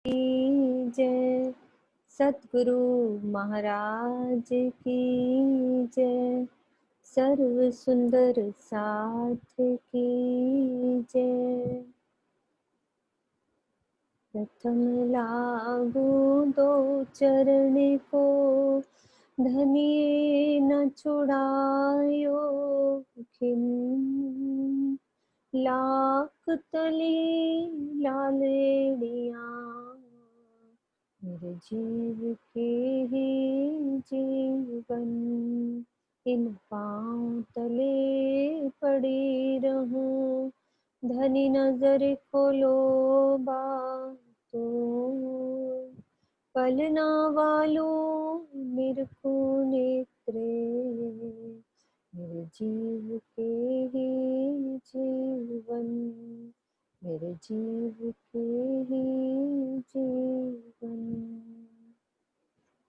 की जय, सतगुरु महाराज की जय, सर्व सुंदर साथ की जय। प्रथम लागू दो चरण को, धनिये न छुड़ायो खिन, लाख तली लालेड़िया, मेरे जीव के ही जीवन, इन पाँव तले पड़ी रहूं, धनी नजर खोलो बातो, पलना वालों निरखो नेत्रे, मेरे जीव के ही जीवन, मेरे जीव के ही जीवन।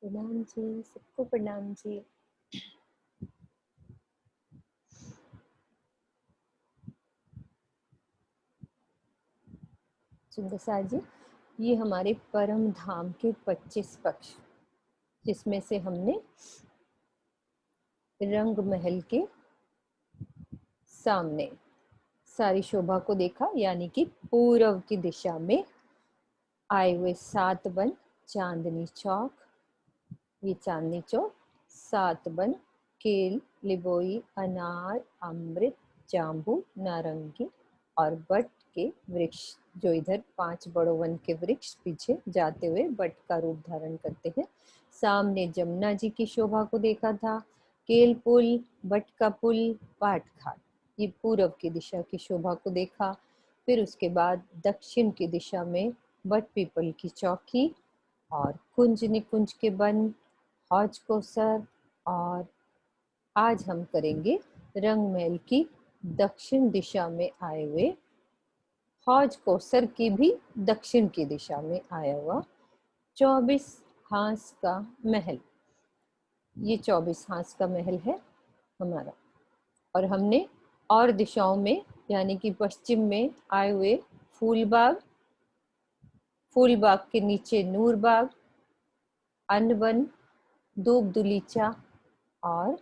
प्रणाम जी, सबको प्रणाम जी। सुंदर सार जी, ये हमारे परम धाम के 25 पक्ष, जिसमें से हमने रंग महल के सामने सारी शोभा को देखा, यानी कि पूर्व की दिशा में आए हुए 7 वन, चांदनी चौक, ये चांदनी चौक, 7 वन, केल, लिबोई, अनार, अमृत, जाम्बू, नारंगी और बट के वृक्ष, जो इधर 5 बड़ों वन के वृक्ष पीछे जाते हुए बट का रूप धारण करते हैं। सामने जमुना जी की शोभा को देखा था, केल पुल, बट का पुल, पाट घाट, ये पूर्व की दिशा की शोभा को देखा। फिर उसके बाद दक्षिण की दिशा में बट पीपल की चौकी और कुंज निकुंज के वन, हौज कोसर, और आज हम करेंगे रंग महल की दक्षिण दिशा में आए हुए हौज कोसर की भी दक्षिण की दिशा में आया हुआ 24 हांस का महल। ये 24 हांस का महल है हमारा, और हमने और दिशाओं में यानी कि पश्चिम में आए हुए फूलबाग, फूलबाग के नीचे नूरबाग, अनवन, दूब दुलीचा और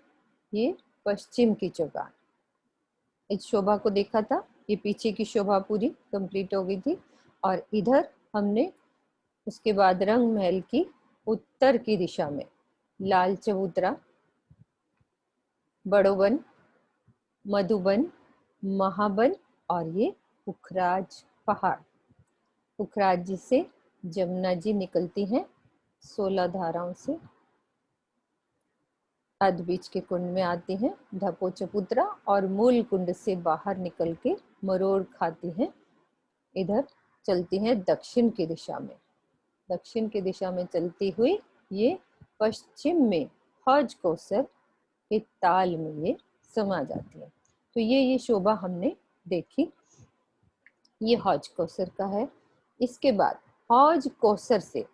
ये पश्चिम की चौगान, इस शोभा को देखा था। ये पीछे की शोभा पूरी कंप्लीट हो गई थी। और इधर हमने उसके बाद रंग महल की उत्तर की दिशा में लाल चबूतरा, बड़ोवन, मधुबन, महाबन और ये पुखराज पहाड़, पुखराज जी से जमुना जी निकलती हैं 16 धाराओं से, अध बीच के कुंड में आती हैं ढपो चबूतरा और मूल कुंड से बाहर निकल के मरोड़ खाती हैं, इधर चलती हैं दक्षिण की दिशा में। दक्षिण की दिशा में चलती हुई ये पश्चिम में हौज कोसर के ताल में ये समा जाती है। तो ये शोभा हमने देखी, ये हौज कोसर का है। इसके बाद हौज कोसर से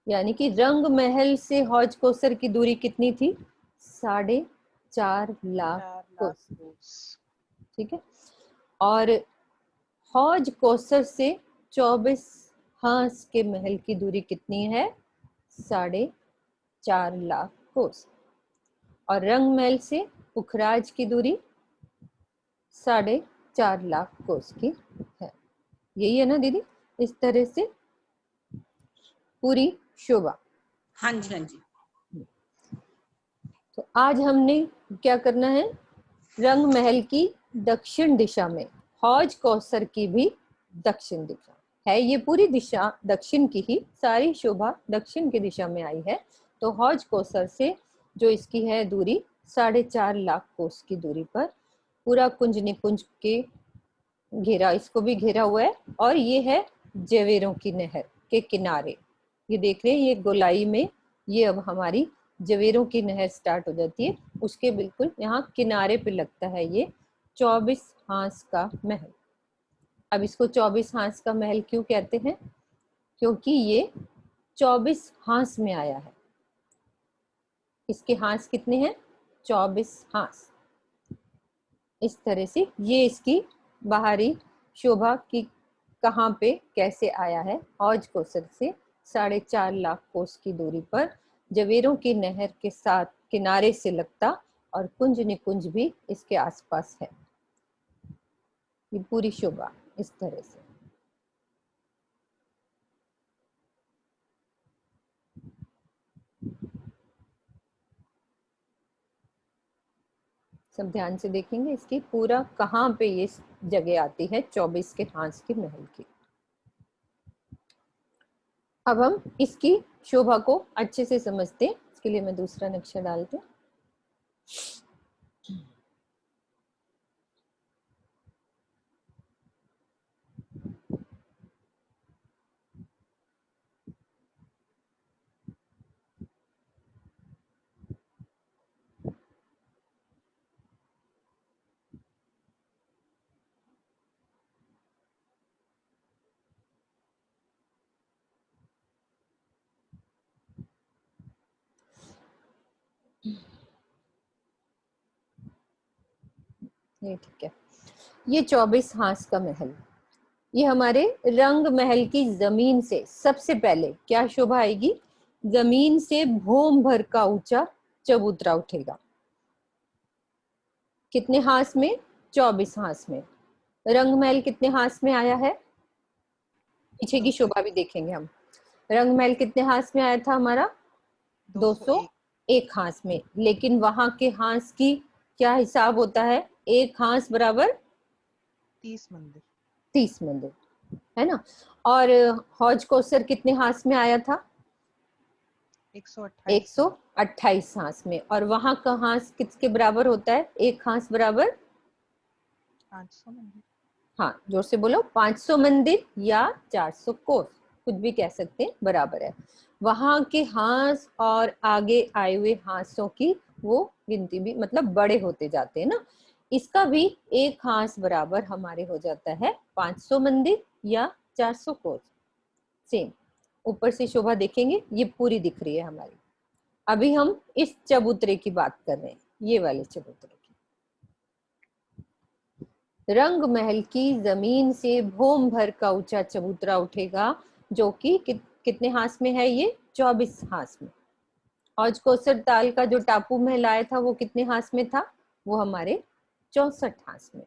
यानी कि रंग महल से हौज कोसर की दूरी कितनी थी? 4.5 लाख कोस, ठीक है। और हौज कोसर से 24 हांस के महल की दूरी कितनी है? 4.5 लाख कोस। और रंग महल से पुखराज की दूरी 4.5 लाख कोस की है। यही है ना दीदी? इस तरह से पूरी शोभा। हाँ जी, हाँ जी। तो आज हमने क्या करना है, रंग महल की दक्षिण दिशा में हौज कोसर की भी दक्षिण दिशा है, ये पूरी दिशा दक्षिण की ही, सारी शोभा दक्षिण की दिशा में आई है। तो हौज कोसर से जो इसकी है दूरी 4.5 लाख कोस की दूरी पर पूरा कुंज निकुंज के घेरा, इसको भी घेरा हुआ है। और ये है जवेरों की नहर के किनारे, ये देख रहे हैं ये गोलाई में, ये अब हमारी जवेरों की नहर स्टार्ट हो जाती है, उसके बिल्कुल यहाँ किनारे पे लगता है ये 24 हांस का महल। अब इसको 24 हांस का महल क्यों कहते हैं? क्योंकि ये 24 हांस में आया है। इसके हांस कितने हैं? 24 हांस। इस तरह से ये इसकी बाहरी शोभा की कहाँ पे कैसे आया है? हौज कोसर से 4.5 लाख कोस की दूरी पर जवेरों की नहर के साथ किनारे से लगता और कुंज निकुंज भी इसके आसपास है। ये पूरी शोभा इस तरह से। सब ध्यान से देखेंगे इसकी पूरा कहाँ पे ये जगह आती है 24 के हांस के महल की। अब हम इसकी शोभा को अच्छे से समझते हैं। इसके लिए मैं दूसरा नक्शा डालती हूँ। ये ठीक है। ये 24 हांस का महल, ये हमारे रंग महल की जमीन से सबसे पहले क्या शोभा आएगी? जमीन से भूम भर का ऊंचा चबूतरा उठेगा। कितने हांस में? 24 हांस में। रंग महल कितने हांस में आया है? पीछे की शोभा भी देखेंगे हम। रंग महल कितने हांस में आया था हमारा? 201 हांस में। लेकिन वहां के हांस की क्या हिसाब होता है? एक हांस बराबर 30 मंदिर। 30 मंदिर, है ना। और हौज कोसर कितने हांस में आया था? 128 हांस में। और वहां का हांस किसके बराबर होता है? एक हांस बराबर 500 मंदिर। हाँ, जोर से बोलो। 500 मंदिर या 400 कोस, कुछ भी कह सकते हैं, बराबर है। वहां के हांस और आगे आए हुए हांसों की वो गिनती भी मतलब बड़े होते जाते हैं ना। इसका भी एक हांस बराबर हमारे हो जाता है 500 मंदिर या 400 कोस। सेम। ऊपर से शोभा देखेंगे, ये पूरी दिख रही है हमारी। अभी हम इस चबूतरे की बात कर रहे हैं, ये वाले चबूतरे की। रंग महल की जमीन से भूम भर का ऊंचा चबूतरा उठेगा, जो कि कितने हांस में है? ये 24 हांस में। हौज कोसर ताल का जो टापू महल आया था वो कितने हांस में था? वो हमारे 64 हांस में।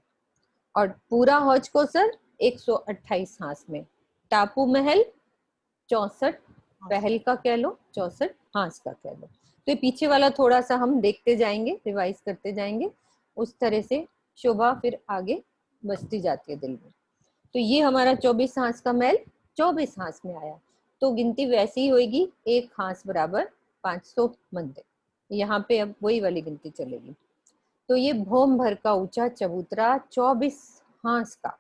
और पूरा हौज कोसर 128 हांस में। टापू महल 64, पहल का कह लो 64, हांस का कह लो। तो ये पीछे वाला थोड़ा सा हम देखते जाएंगे, रिवाइज करते जाएंगे। उस तरह से शोभा फिर आगे बचती जाती है दिल में। तो ये हमारा 24 हांस का महल 24 हांस में आया। तो गिनती वैसी ही होगी, एक हांस बराबर 500 मंदिर। यहाँ पे अब वही वाली गिनती चलेगी। तो ये भौम भर का ऊंचा चबूतरा 24 हांस का।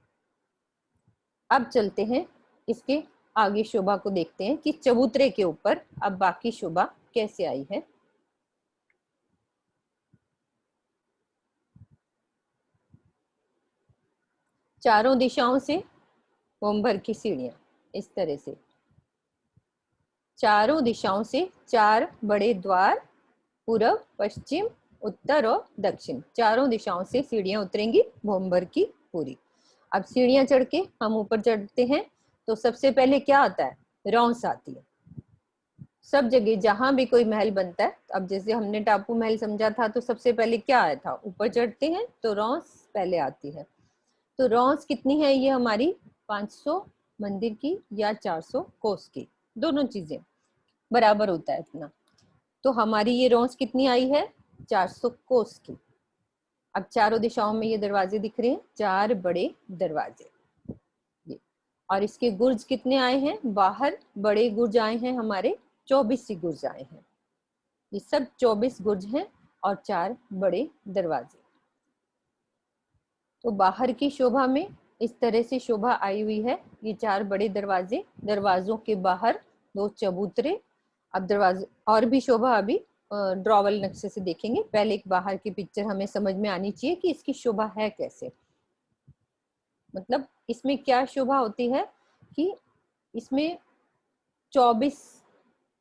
अब चलते हैं इसके आगे शोभा को देखते हैं कि चबूतरे के ऊपर अब बाकी शोभा कैसे आई है। चारों दिशाओं से भौम भर की सीढ़ियां इस तरह से, चारों दिशाओं से 4 बड़े द्वार, पूर्व, पश्चिम, उत्तर और दक्षिण, चारों दिशाओं से सीढ़ियां उतरेंगी भौम भर की पूरी। अब सीढ़ियां चढ़ के हम ऊपर चढ़ते हैं तो सबसे पहले क्या आता है? रौंस आती है। सब जगह जहां भी कोई महल बनता है, अब जैसे हमने टापू महल समझा था, तो सबसे पहले क्या आया था? ऊपर चढ़ते हैं तो रौंस पहले आती है। तो रौंस कितनी है? ये हमारी 500 मंदिर की या 400 कोस की, दोनों चीजें बराबर होता है इतना। तो हमारी ये रौंस कितनी आई है? 400 कोस की। अब चारों दिशाओं में ये दरवाजे दिख रहे हैं, 4 बड़े दरवाजे ये। और इसके गुर्ज कितने आए हैं? बाहर बड़े गुर्ज आए हैं हमारे 24 ही गुर्ज आए हैं। ये सब 24 गुर्ज हैं और 4 बड़े दरवाजे। तो बाहर की शोभा में इस तरह से शोभा आई हुई है। ये 4 बड़े दरवाजे, दरवाजों के बाहर 2 चबूतरे। अब दरवाजे और भी शोभा अभी ड्रॉवल नक्शे से देखेंगे। पहले एक बाहर की पिक्चर हमें समझ में आनी चाहिए कि इसकी शोभा है कैसे। मतलब इसमें क्या शोभा होती है कि इसमें 24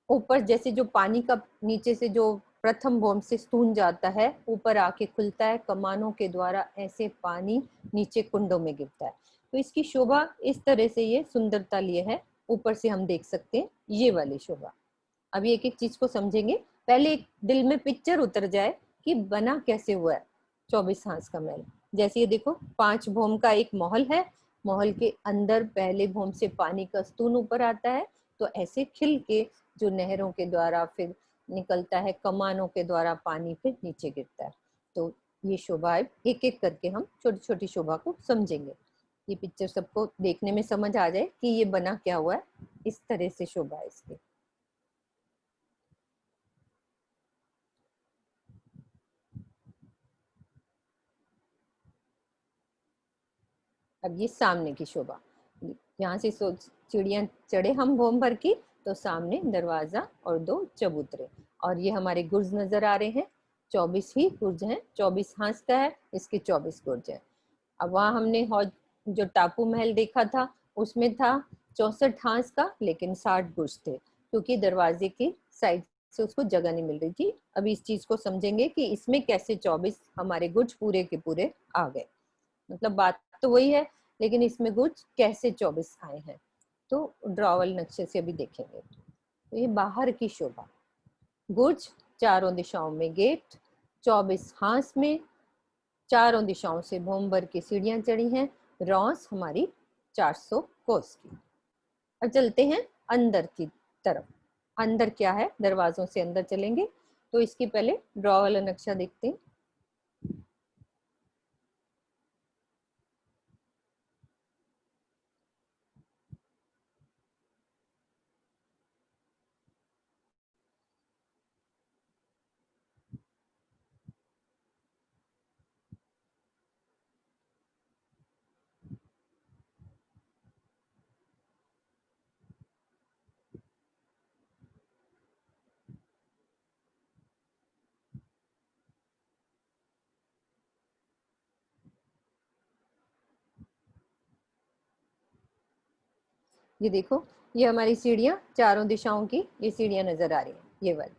ऊपर जैसे जो पानी का नीचे से जो प्रथम भौम से स्तून जाता है, ऊपर आके खुलता है कमानों के द्वारा, ऐसे पानी नीचे कुंडों में गिरता है। तो इसकी शोभा इस तरह से ये सुंदरता लिए है, ऊपर से हम देख सकते हैं ये वाली शोभा। अभी एक एक चीज को समझेंगे। पहले एक दिल में पिक्चर उतर जाए कि बना कैसे हुआ है 24 हांस का महल। जैसे ये देखो 5 भौम का एक महल है, महल के अंदर पहले भौम से पानी का स्तून ऊपर आता है, तो ऐसे खिल के जो नहरों के द्वारा फिर निकलता है, कमानों के द्वारा पानी फिर नीचे गिरता है। तो ये शोभा एक एक करके हम छोटी छोटी शोभा को समझेंगे। ये पिक्चर सबको देखने में समझ आ जाए कि ये बना क्या हुआ है, इस तरह से शोभा है इसकी। अब ये सामने की शोभा, यहाँ से चिड़िया चढ़े हम भोम भर की, तो सामने दरवाजा और 2 चबूतरे, और ये हमारे गुर्ज नजर आ रहे हैं। 24 ही गुर्ज हैं, 24 हांस का है, इसके 24 गुर्ज हैं। अब वहां हमने जो टापू महल देखा था उसमें था 64 हांस का, लेकिन 60 गुर्ज थे, क्योंकि दरवाजे की साइड से उसको जगह नहीं मिल रही थी। अभी इस चीज को समझेंगे कि इसमें कैसे 24 हमारे गुर्ज पूरे के पूरे आ गए। मतलब बात तो वही है, लेकिन इसमें गुर्ज कैसे 24 आए हैं, तो ड्रॉवल नक्शे से अभी देखेंगे। तो ये बाहर की शोभा, गुर्ज चारों दिशाओं में गेट, 24 हांस में, चारों दिशाओं से भोम भर की सीढ़ियां चढ़ी हैं, रौस हमारी 400 कोस की। अब चलते हैं अंदर की तरफ। अंदर क्या है, दरवाजों से अंदर चलेंगे, तो इसकी पहले ड्रॉ वाला नक्शा देखते हैं। ये देखो, ये हमारी सीढ़ियां चारों दिशाओं की, ये सीढ़ियां नजर आ रही हैं, ये वाली।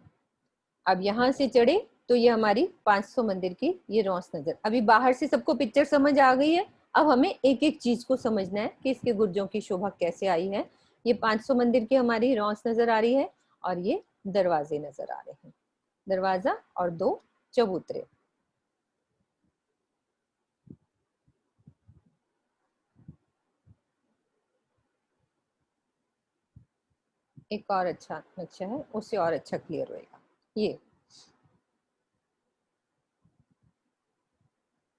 अब यहाँ से चढ़े तो ये हमारी 500 मंदिर की ये रौस नजर। अभी बाहर से सबको पिक्चर समझ आ गई है, अब हमें एक एक चीज को समझना है कि इसके गुर्जों की शोभा कैसे आई है। ये 500 मंदिर की हमारी रौस नजर आ रही है, और ये दरवाजे नजर आ रहे हैं, दरवाजा और 2 चबूतरे। एक और अच्छा नक्शा है, उससे और अच्छा क्लियर होएगा।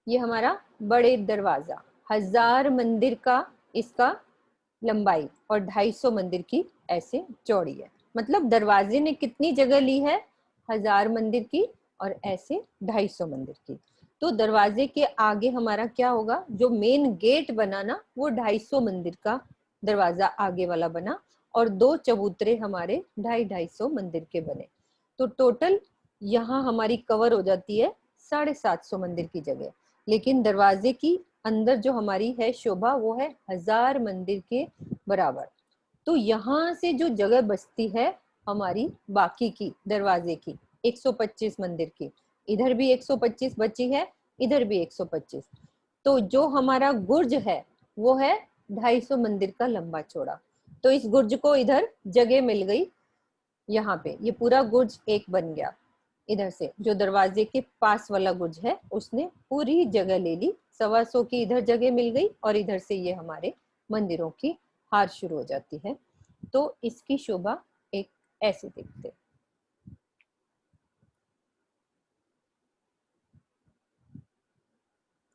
ये हमारा बड़े दरवाजा, 1000 मंदिर का इसका लंबाई और 250 मंदिर की ऐसे चौड़ी है। मतलब दरवाजे ने कितनी जगह ली है, 1000 मंदिर की और ऐसे 250 मंदिर की। तो दरवाजे के आगे हमारा क्या होगा, जो मेन गेट बना ना, वो 250 मंदिर का दरवाजा आगे वाला बना, और 2 चबूतरे हमारे 250 मंदिर के बने। तो टोटल यहाँ हमारी कवर हो जाती है 750 मंदिर की जगह। लेकिन दरवाजे की अंदर जो हमारी है शोभा, वो है 1000 मंदिर के बराबर। तो यहाँ से जो जगह बचती है हमारी बाकी की दरवाजे की 125 मंदिर की, इधर भी 125 बची है, इधर भी 125। तो जो हमारा गुर्ज है वो है 250 मंदिर का लंबा चौड़ा। तो इस गुर्ज को इधर जगह मिल गई, यहाँ पे ये पूरा गुर्ज एक बन गया। इधर से जो दरवाजे के पास वाला गुर्ज है उसने पूरी जगह ले ली, 125 की इधर जगह मिल गई, और इधर से ये हमारे मंदिरों की हार शुरू हो जाती है। तो इसकी शोभा एक ऐसे दिखते।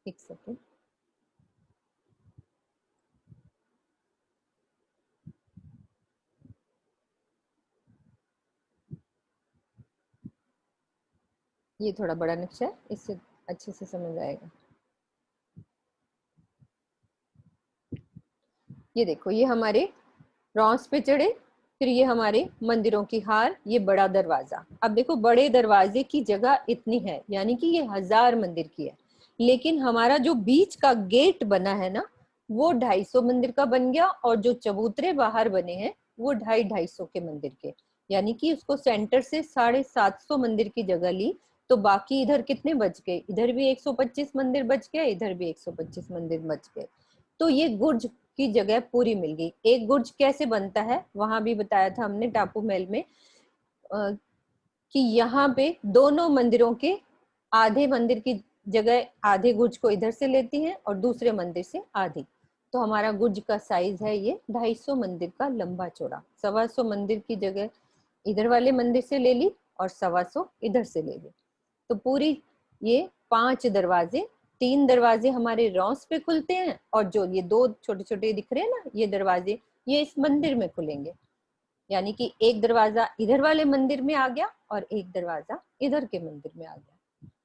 एक सेकेंड, ये थोड़ा बड़ा नक्शा है, इससे अच्छे से समझ आएगा। ये देखो, ये हमारे रॉस पे चढ़े, फिर ये हमारे मंदिरों की हार, ये बड़ा दरवाजा। अब देखो बड़े दरवाजे की जगह इतनी है, यानी कि ये 1000 मंदिर की है, लेकिन हमारा जो बीच का गेट बना है ना, वो 250 मंदिर का बन गया, और जो चबूतरे बाहर बने हैं वो 250 के मंदिर के, यानी कि उसको सेंटर से 750 मंदिर की जगह ली। तो बाकी इधर कितने बच गए, इधर भी 125 मंदिर बच गए, इधर भी 125 मंदिर बच गए। तो ये गुर्ज की जगह पूरी मिल गई। एक गुर्ज कैसे बनता है वहां भी बताया था हमने टापू महल में, कि यहाँ पे दोनों मंदिरों के आधे मंदिर की जगह आधे गुर्ज को इधर से लेती हैं और दूसरे मंदिर से आधी। तो हमारा गुर्ज का साइज है ये 250 मंदिर का लंबा चौड़ा। 125 मंदिर की जगह इधर वाले मंदिर से ले ली और 125 इधर से ले ली। तो पूरी ये 5 दरवाजे, 3 दरवाजे हमारे रॉस पे खुलते हैं और जो ये 2 छोटे छोटे दिख रहे हैं ना ये दरवाजे, ये इस मंदिर में खुलेंगे। यानी कि एक दरवाजा इधर वाले मंदिर में आ गया और एक दरवाजा इधर के मंदिर में आ गया।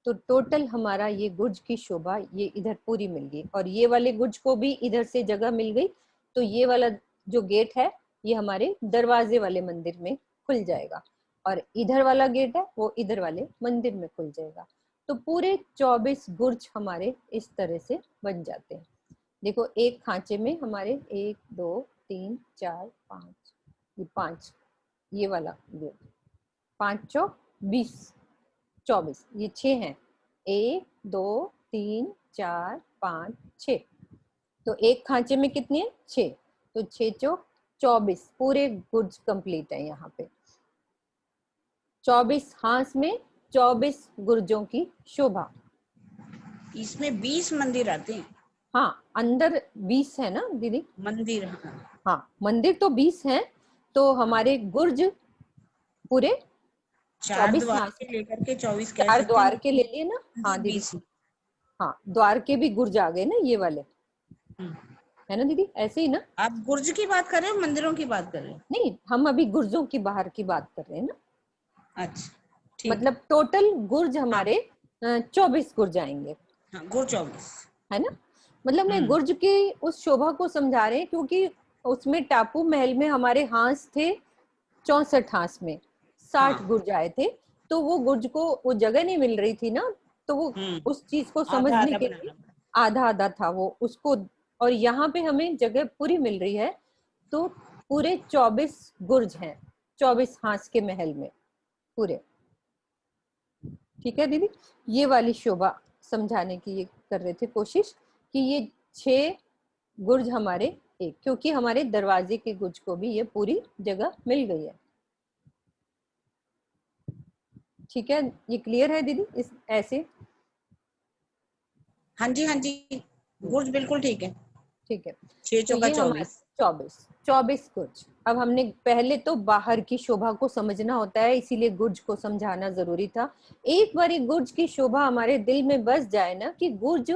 तो टोटल हमारा ये गुर्ज की शोभा ये इधर पूरी मिल गई। और ये वाले गुर्ज को भी इधर से जगह मिल गई, तो ये वाला जो गेट है ये हमारे दरवाजे वाले मंदिर में खुल जाएगा और इधर वाला गेट है वो इधर वाले मंदिर में खुल जाएगा। तो पूरे 24 गुर्ज हमारे इस तरह से बन जाते हैं। देखो एक खांचे में हमारे 1 2 3 4 5, ये 5, ये वाला गेट 5 चौक 20, 24, ये 6 हैं, 1 2 3 4 5 6। तो एक खांचे में कितनी है 6, तो 6 चौक 24 पूरे गुर्ज कंप्लीट है। यहाँ पे 24 हांस में 24 गुर्जों की शोभा। इसमें 20 मंदिर आते हैं। हाँ अंदर 20 है ना दीदी? मंदिर, हाँ हाँ मंदिर तो 20 हैं, तो हमारे गुर्ज पूरे 4 24 द्वार हांस से में। लेकर के 24 कह 4 सकते हैं, द्वार के ले लिए ना? हाँ दीदी, 20। हाँ द्वार के भी गुर्ज आ गए ना ये वाले, है ना दीदी? ऐसे ही ना? आप गुर्ज की बात कर रहे हो, मंदिरों की बात कर रहे हो? नहीं हम अभी गुर्जों की बाहर की बात कर रहे हैं ना। अच्छा ठीक। मतलब टोटल गुर्ज हमारे 24 गुर्ज आएंगे, हाँ गुर 24 है ना? मतलब मैं गुर्ज की उस शोभा को समझा रहे हैं क्योंकि उसमें टापू महल में हमारे हांस थे 64 हांस में 60 हाँ। गुर्ज आए थे। तो वो गुर्ज को वो जगह नहीं मिल रही थी ना, तो वो उस चीज को आधा समझने आधा के लिए बनाना पड़ा। आधा आधा था वो उसको। और यहाँ पे हमें जगह पूरी मिल रही है, तो पूरे 24 गुर्ज हैं 24 हांस के महल में पूरे। ठीक है दीदी, ये वाली शोभा समझाने की ये कर रहे थे कोशिश कि ये 6 गुर्ज हमारे एक, क्योंकि हमारे दरवाजे के गुर्ज को भी ये पूरी जगह मिल गई है। ठीक है, ये क्लियर है दीदी इस ऐसे? हाँ जी हाँ जी, गुर्ज बिल्कुल ठीक है। ठीक है, 6 तो चौका ये हमारे 24। 24 गुर्ज। अब हमने पहले तो बाहर की शोभा को समझना होता है, इसीलिए गुर्ज को समझाना जरूरी था। एक बार गुर्ज की शोभा हमारे दिल में बस जाए ना कि गुर्ज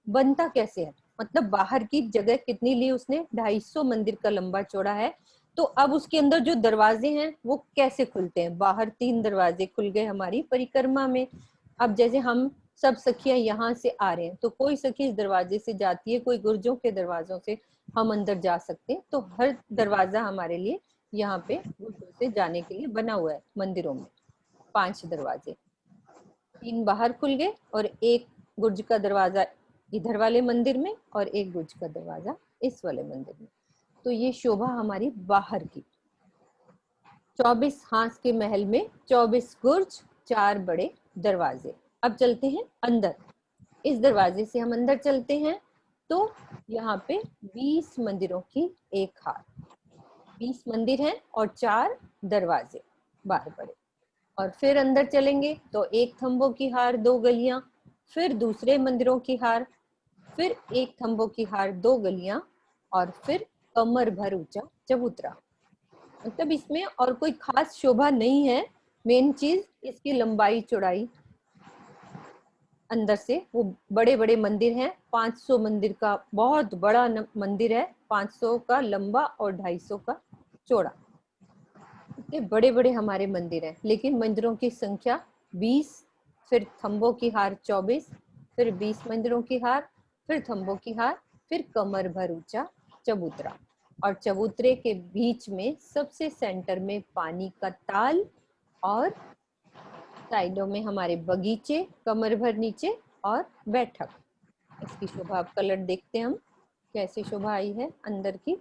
बनता कैसे है, मतलब बाहर की जगह कितनी ली उसने, 250 मंदिर का लंबा चौड़ा है। तो अब उसके अंदर जो दरवाजे हैं वो कैसे खुलते हैं। बाहर 3 दरवाजे खुल गए हमारी परिक्रमा में। अब जैसे हम सब सखियां यहाँ से आ रहे हैं, तो कोई सखी इस दरवाजे से जाती है, कोई गुर्जों के दरवाजों से हम अंदर जा सकते हैं। तो हर दरवाजा हमारे लिए यहाँ पे गुर्जों से जाने के लिए बना हुआ है मंदिरों में। 5 दरवाजे, 3 बाहर खुल गए और एक गुर्ज का दरवाजा इधर वाले मंदिर में और एक गुर्ज का दरवाजा इस वाले मंदिर में। तो ये शोभा हमारी बाहर की। 24 हांस के महल में 24 गुर्ज, 4 बड़े दरवाजे। अब चलते हैं अंदर। इस दरवाजे से हम अंदर चलते हैं तो यहाँ पे 20 मंदिरों की एक हार, 20 मंदिर हैं और 4 दरवाजे बाहर बड़े। और फिर अंदर चलेंगे तो एक थंबों की हार, 2 गलियां, फिर दूसरे मंदिरों की हार, फिर एक थंबों की हार, 2 गलियां, और फिर कमर भर ऊंचा चबूतरा। मतलब इसमें और कोई खास शोभा नहीं है, मेन चीज इसकी लंबाई चौड़ाई। अंदर से वो बड़े बड़े मंदिर हैं, 500 मंदिर का बहुत बड़ा मंदिर है, 500 का लंबा और 250 का चौड़ा। इतने बड़े बड़े हमारे मंदिर हैं, लेकिन मंदिरों की संख्या 20, फिर थंबों की हार 24, फिर 20 मंदिरों की हार, फिर थंबों की हार, फिर कमर भर ऊंचा चबूतरा। और चबूतरे के बीच में सबसे सेंटर में पानी का ताल, और साइडों में हमारे बगीचे कमर भर नीचे और बैठक। इसकी शोभा अब कलर देखते हैं हम कैसी शोभा आई है अंदर की।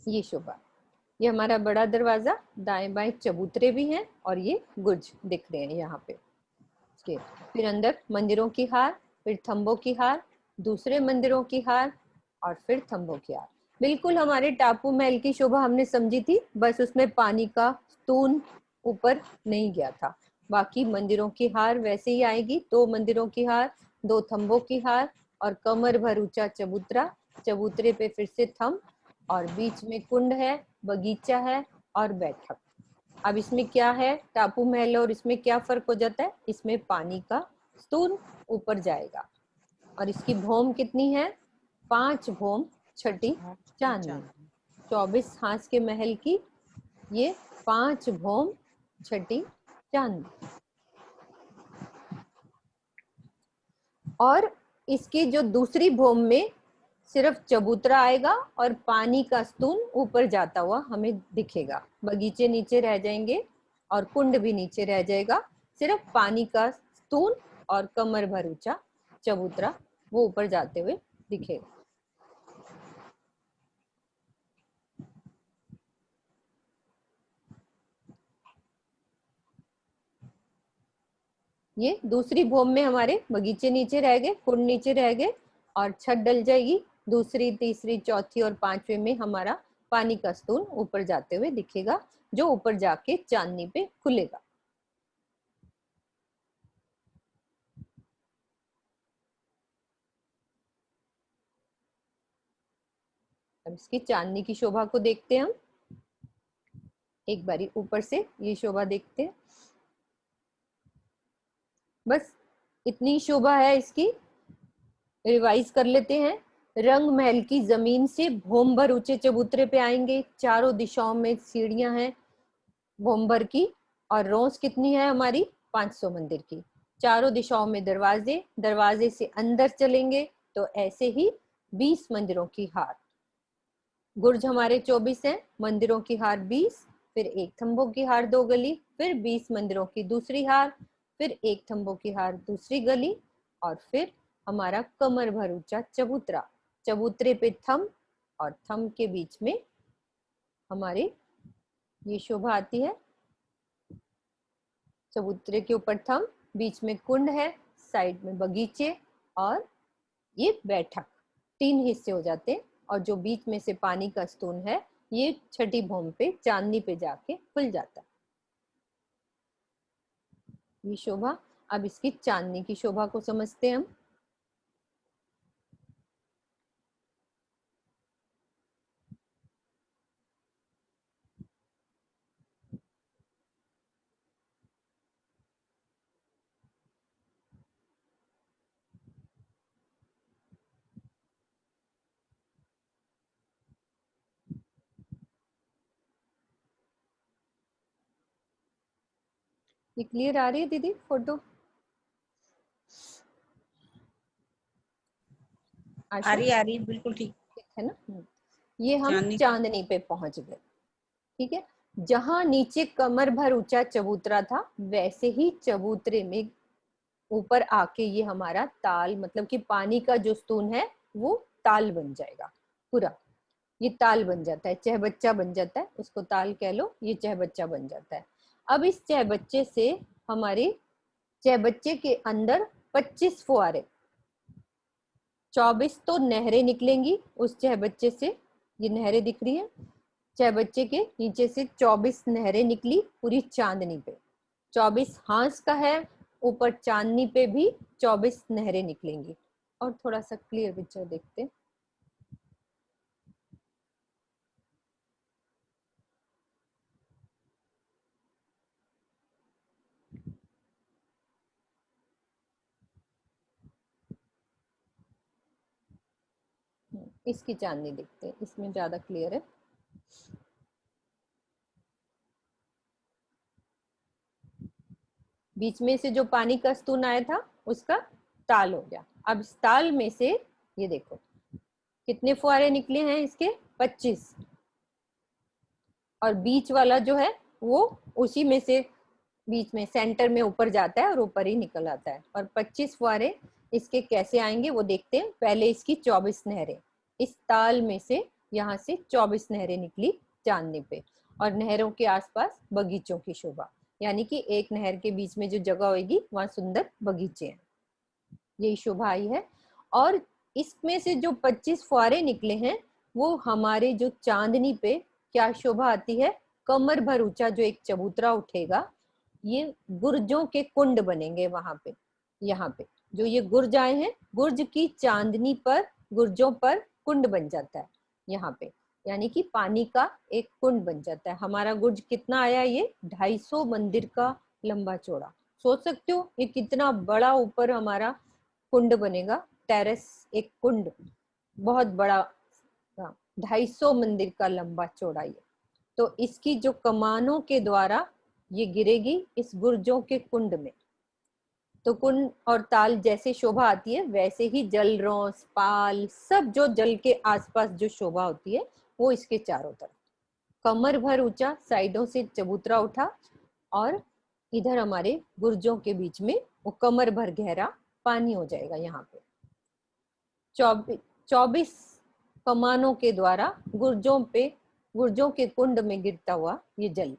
ये शोभा, ये हमारा बड़ा दरवाजा, दाएं बाएं चबूतरे भी हैं और ये गुर्ज दिख रहे हैं यहाँ पे। okay. फिर अंदर मंदिरों की हार, फिर थंबों की हार, दूसरे मंदिरों की हार और फिर थंबों की हार। बिल्कुल हमारे टापू महल की शोभा हमने समझी थी, बस उसमें पानी का स्तून ऊपर नहीं गया था। बाकी मंदिरों की हार वैसे ही आएगी, 2 मंदिरों की हार, 2 थंबों की हार और कमर भर ऊंचा चबूतरा, चबूतरे पे फिर से थंब और बीच में कुंड है, बगीचा है और बैठक। अब इसमें क्या है, टापू महल और इसमें क्या फर्क हो जाता है, इसमें पानी का स्तून ऊपर जाएगा और इसकी भौम कितनी है, 5 भौम छठी चांदनी। 24 हांस के महल की ये 5 भौम छठी चांदनी। और इसकी जो दूसरी भौम में सिर्फ चबूतरा आएगा और पानी का स्तून ऊपर जाता हुआ हमें दिखेगा। बगीचे नीचे रह जाएंगे और कुंड भी नीचे रह जाएगा, सिर्फ पानी का स्तून और कमर भर ऊंचा चबूतरा वो ऊपर जाते हुए दिखेगा। ये दूसरी भौम में हमारे बगीचे नीचे रह गए, कुंड नीचे रह गए और छत डल जाएगी। दूसरी, तीसरी, चौथी और 5वें में हमारा पानी का स्तून ऊपर जाते हुए दिखेगा, जो ऊपर जाके चांदनी पे खुलेगा। अब इसकी चांदनी की शोभा को देखते हैं हम। एक बारी ऊपर से ये शोभा देखते हैं। बस इतनी शोभा है इसकी, रिवाइज कर लेते हैं। रंग महल की जमीन से भौम भर ऊंचे चबूतरे पे आएंगे, चारों दिशाओं में सीढ़ियां हैं भौम भर की और रोज कितनी है हमारी, 500 मंदिर की। चारों दिशाओं में दरवाजे, दरवाजे से अंदर चलेंगे तो ऐसे ही 20 मंदिरों की हार। गुर्ज हमारे 24 हैं, मंदिरों की हार 20, फिर एक थंबों की हार 2 गली, फिर 20 मंदिरों की दूसरी हार, फिर एक थंबों की हार दूसरी गली और फिर हमारा कमर भर ऊंचा चबूतरा। चबूतरे पे थंब और थंब के बीच में हमारे ये शोभा आती है। चबूतरे के ऊपर थंब, बीच में कुंड है, साइड में बगीचे और ये बैठक। 3 हिस्से हो जाते हैं और जो बीच में से पानी का स्तून है ये छठी भौम पे चांदनी पे जाके खुल जाता है। ये शोभा, अब इसकी चांदनी की शोभा को समझते हैं हम। ये क्लियर आ रही है दीदी फोटो? आ रही बिल्कुल ठीक है ना। ये हम चांदनी चांदनी पे पहुंच गए, ठीक है। जहां नीचे कमर भर ऊंचा चबूतरा था वैसे ही चबूतरे में ऊपर आके ये हमारा ताल, मतलब कि पानी का जो स्तून है वो ताल बन जाएगा पूरा। ये ताल बन जाता है, चहबच्चा बन जाता है, उसको ताल कह लो, ये चहबच्चा बन जाता है। अब इस चहबच्चे से हमारे चहबच्चे के अंदर 25 फुहारे, 24 तो नहरें निकलेंगी उस चहबच्चे से। ये नहरें दिख रही हैं, चहबच्चे के नीचे से 24 नहरें निकली पूरी चांदनी पे। 24 हांस का है, ऊपर चांदनी पे भी 24 नहरें निकलेंगी। और थोड़ा सा क्लियर पिक्चर देखते हैं। इसकी चांदनी देखते हैं, इसमें ज्यादा क्लियर है। बीच में से जो पानी का स्तून आया था उसका ताल हो गया। अब इस ताल में से ये देखो कितने फुहारे निकले हैं इसके, 25। और बीच वाला जो है वो उसी में से बीच में सेंटर में ऊपर जाता है और ऊपर ही निकल आता है। और 25 फुहारे इसके कैसे आएंगे वो देखते हैं। पहले इसकी 24 नहरें इस ताल में से यहाँ से 24 नहरें निकली चांदनी पे, और नहरों के आसपास बगीचों की शोभा, यानी कि एक नहर के बीच में जो जगह होगी वहां सुंदर बगीचे हैं, यही शोभा आई है। और इसमें से जो 25 फुहारे निकले हैं वो हमारे जो चांदनी पे क्या शोभा आती है, कमर भर ऊंचा जो एक चबूतरा उठेगा, ये गुर्जों के कुंड बनेंगे वहां पे। यहाँ पे जो ये गुर्ज आए हैं, गुर्ज की चांदनी पर, गुर्जों पर कुंड बन जाता है यहाँ पे, यानी कि पानी का एक कुंड बन जाता है। हमारा गुर्ज कितना आया, ये 250 मंदिर का लंबा चौड़ा। सोच सकते हो ये कितना बड़ा ऊपर हमारा कुंड बनेगा, टेरेस, एक कुंड बहुत बड़ा, 250 मंदिर का लंबा चौड़ा ये। तो इसकी जो कमानों के द्वारा ये गिरेगी इस गुर्जों के कुंड में। तो कुंड और ताल जैसे शोभा आती है वैसे ही जल रोंस पाल सब जो जल के आसपास जो शोभा होती है वो इसके चारों तरफ। कमर भर ऊंचा साइडों से चबूतरा उठा, और इधर हमारे गुर्जों के बीच में वो कमर भर गहरा पानी हो जाएगा। यहाँ पे 24 कमानों के द्वारा गुर्जों पे, गुर्जों के कुंड में गिरता हुआ ये जल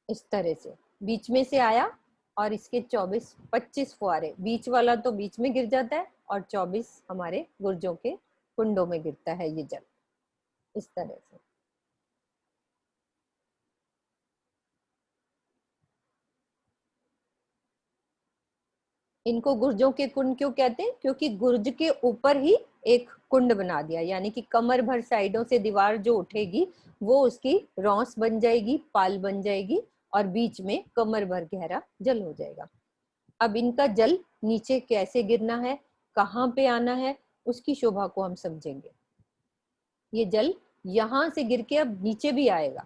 इस तरह से बीच में से आया, और इसके 25 फुहारे, बीच वाला तो बीच में गिर जाता है और 24 हमारे गुर्जों के कुंडों में गिरता है ये जल इस तरह से। इनको गुर्जों के कुंड क्यों कहते हैं, क्योंकि गुर्ज के ऊपर ही एक कुंड बना दिया, यानी कि कमर भर साइडों से दीवार जो उठेगी वो उसकी रौंस बन जाएगी, पाल बन जाएगी, और बीच में कमर भर गहरा जल हो जाएगा। अब इनका जल नीचे कैसे गिरना है, कहाँ पे आना है, उसकी शोभा को हम समझेंगे। ये जल यहां से गिर के अब नीचे भी आएगा,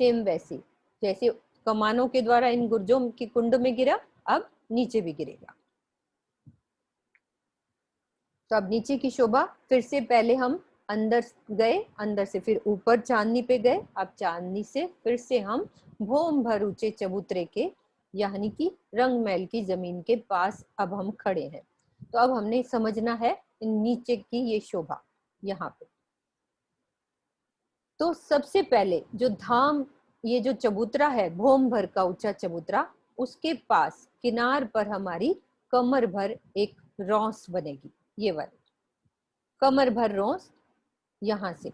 सेम वैसे जैसे कमानों के द्वारा इन गुर्जों की कुंड में गिरा, अब नीचे भी गिरेगा। तो अब नीचे की शोभा फिर से, पहले हम अंदर गए, अंदर से फिर ऊपर चांदनी पे गए, अब चांदनी से फिर से हम भोम भर ऊंचे चबूतरे के, यानी कि रंगमहल की जमीन के पास अब हम खड़े हैं। तो अब हमने समझना है नीचे की ये शोभा यहाँ पे। तो सबसे पहले जो धाम, ये जो चबूतरा है भोम भर का ऊंचा चबूतरा, उसके पास किनार पर हमारी कमर भर एक रौंस बनेगी, ये वाली कमर भर रौंस यहाँ से,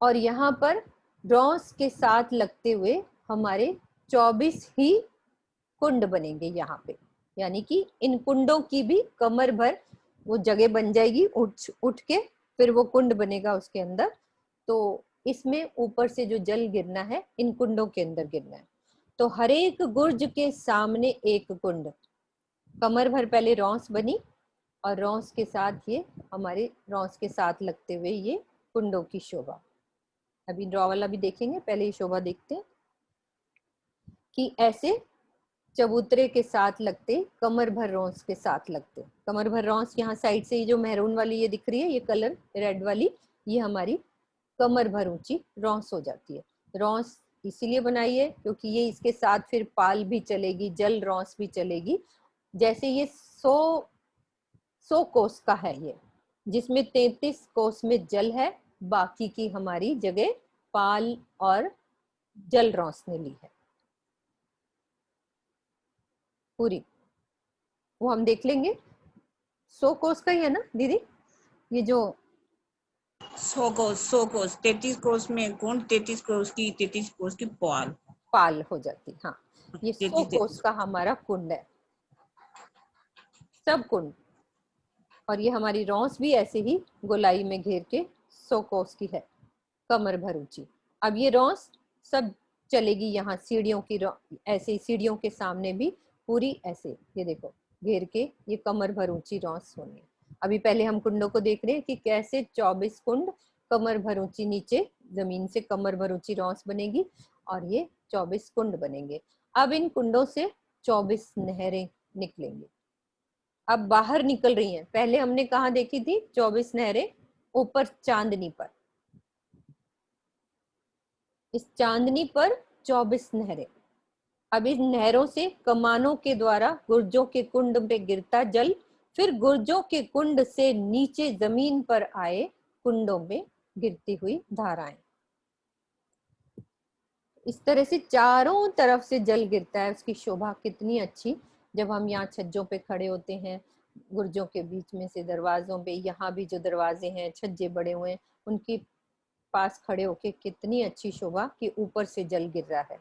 और यहाँ पर रौंस के साथ लगते हुए हमारे 24 ही कुंड बनेंगे यहाँ पे, यानी कि इन कुंडों की भी कमर भर वो जगह बन जाएगी, उठ के फिर वो कुंड बनेगा उसके अंदर। तो इसमें ऊपर से जो जल गिरना है इन कुंडों के अंदर गिरना है। तो हर एक गुर्ज के सामने एक कुंड, कमर भर पहले रौंस बनी, और रौंस के साथ ये हमारे रौंस के साथ लगते हुए ये कुंडों की शोभा। अभी ड्रॉ वाला भी देखेंगे, पहले ये शोभा देखते हैं कि ऐसे चबूतरे के साथ लगते, कमर भर रौंस के साथ लगते। कमर भर रौंस यहाँ साइड से ये जो मैरून वाली ये दिख रही है, ये कलर रेड वाली, ये हमारी कमर भर ऊंची रौंस हो जाती है। रौंस इसीलिए बनाई है क्योंकि ये इसके साथ फिर पाल भी चलेगी, जल रौंस भी चलेगी। जैसे ये 100 कोस का है ये, जिसमें 33 कोस में जल है, बाकी की हमारी जगह पाल और जल रौंस ने ली है पूरी, वो हम देख लेंगे। 100 कोस का ही है ना दीदी, ये जो 100 कोस 33 कोस में कुंड, 33 कोस की पाल हो जाती। हाँ, ये 100 33 कोस का हमारा कुंड है, सब कुंड। और ये हमारी रौंस भी ऐसे ही गोलाई में घेर के 100 कोस की है, कमर भर ऊंची। अब ये रौंस सब चलेगी यहाँ सीढ़ियों की, ऐसे सीढ़ियों के सामने भी पूरी ऐसे, ये देखो घेर के ये कमर भर ऊंची रौंस होनी है। अभी पहले हम कुंडों को देख रहे हैं कि कैसे 24 कुंड कमर भर ऊंची, नीचे जमीन से कमर भर ऊंची रौंस बनेगी, और ये 24 कुंड बनेंगे। अब इन कुंडों से 24 नहरें निकलेंगी, अब बाहर निकल रही हैं। पहले हमने कहा देखी थी 24 नहरें ऊपर चांदनी पर, इस चांदनी पर 24 नहरें। अब इन नहरों से कमानों के द्वारा गुर्जों के कुंड पे गिरता जल फिर गुर्जों के कुंड से नीचे जमीन पर आए कुंडों में गिरती हुई धाराएं। इस तरह से चारों तरफ से जल गिरता है। उसकी शोभा कितनी अच्छी। जब हम यहाँ छज्जों पे खड़े होते हैं, गुर्जों के बीच में से दरवाजों पे, यहाँ भी जो दरवाजे हैं छज्जे बड़े हुए हैं, उनके पास खड़े होके कितनी अच्छी शोभा कि ऊपर से जल गिर रहा है।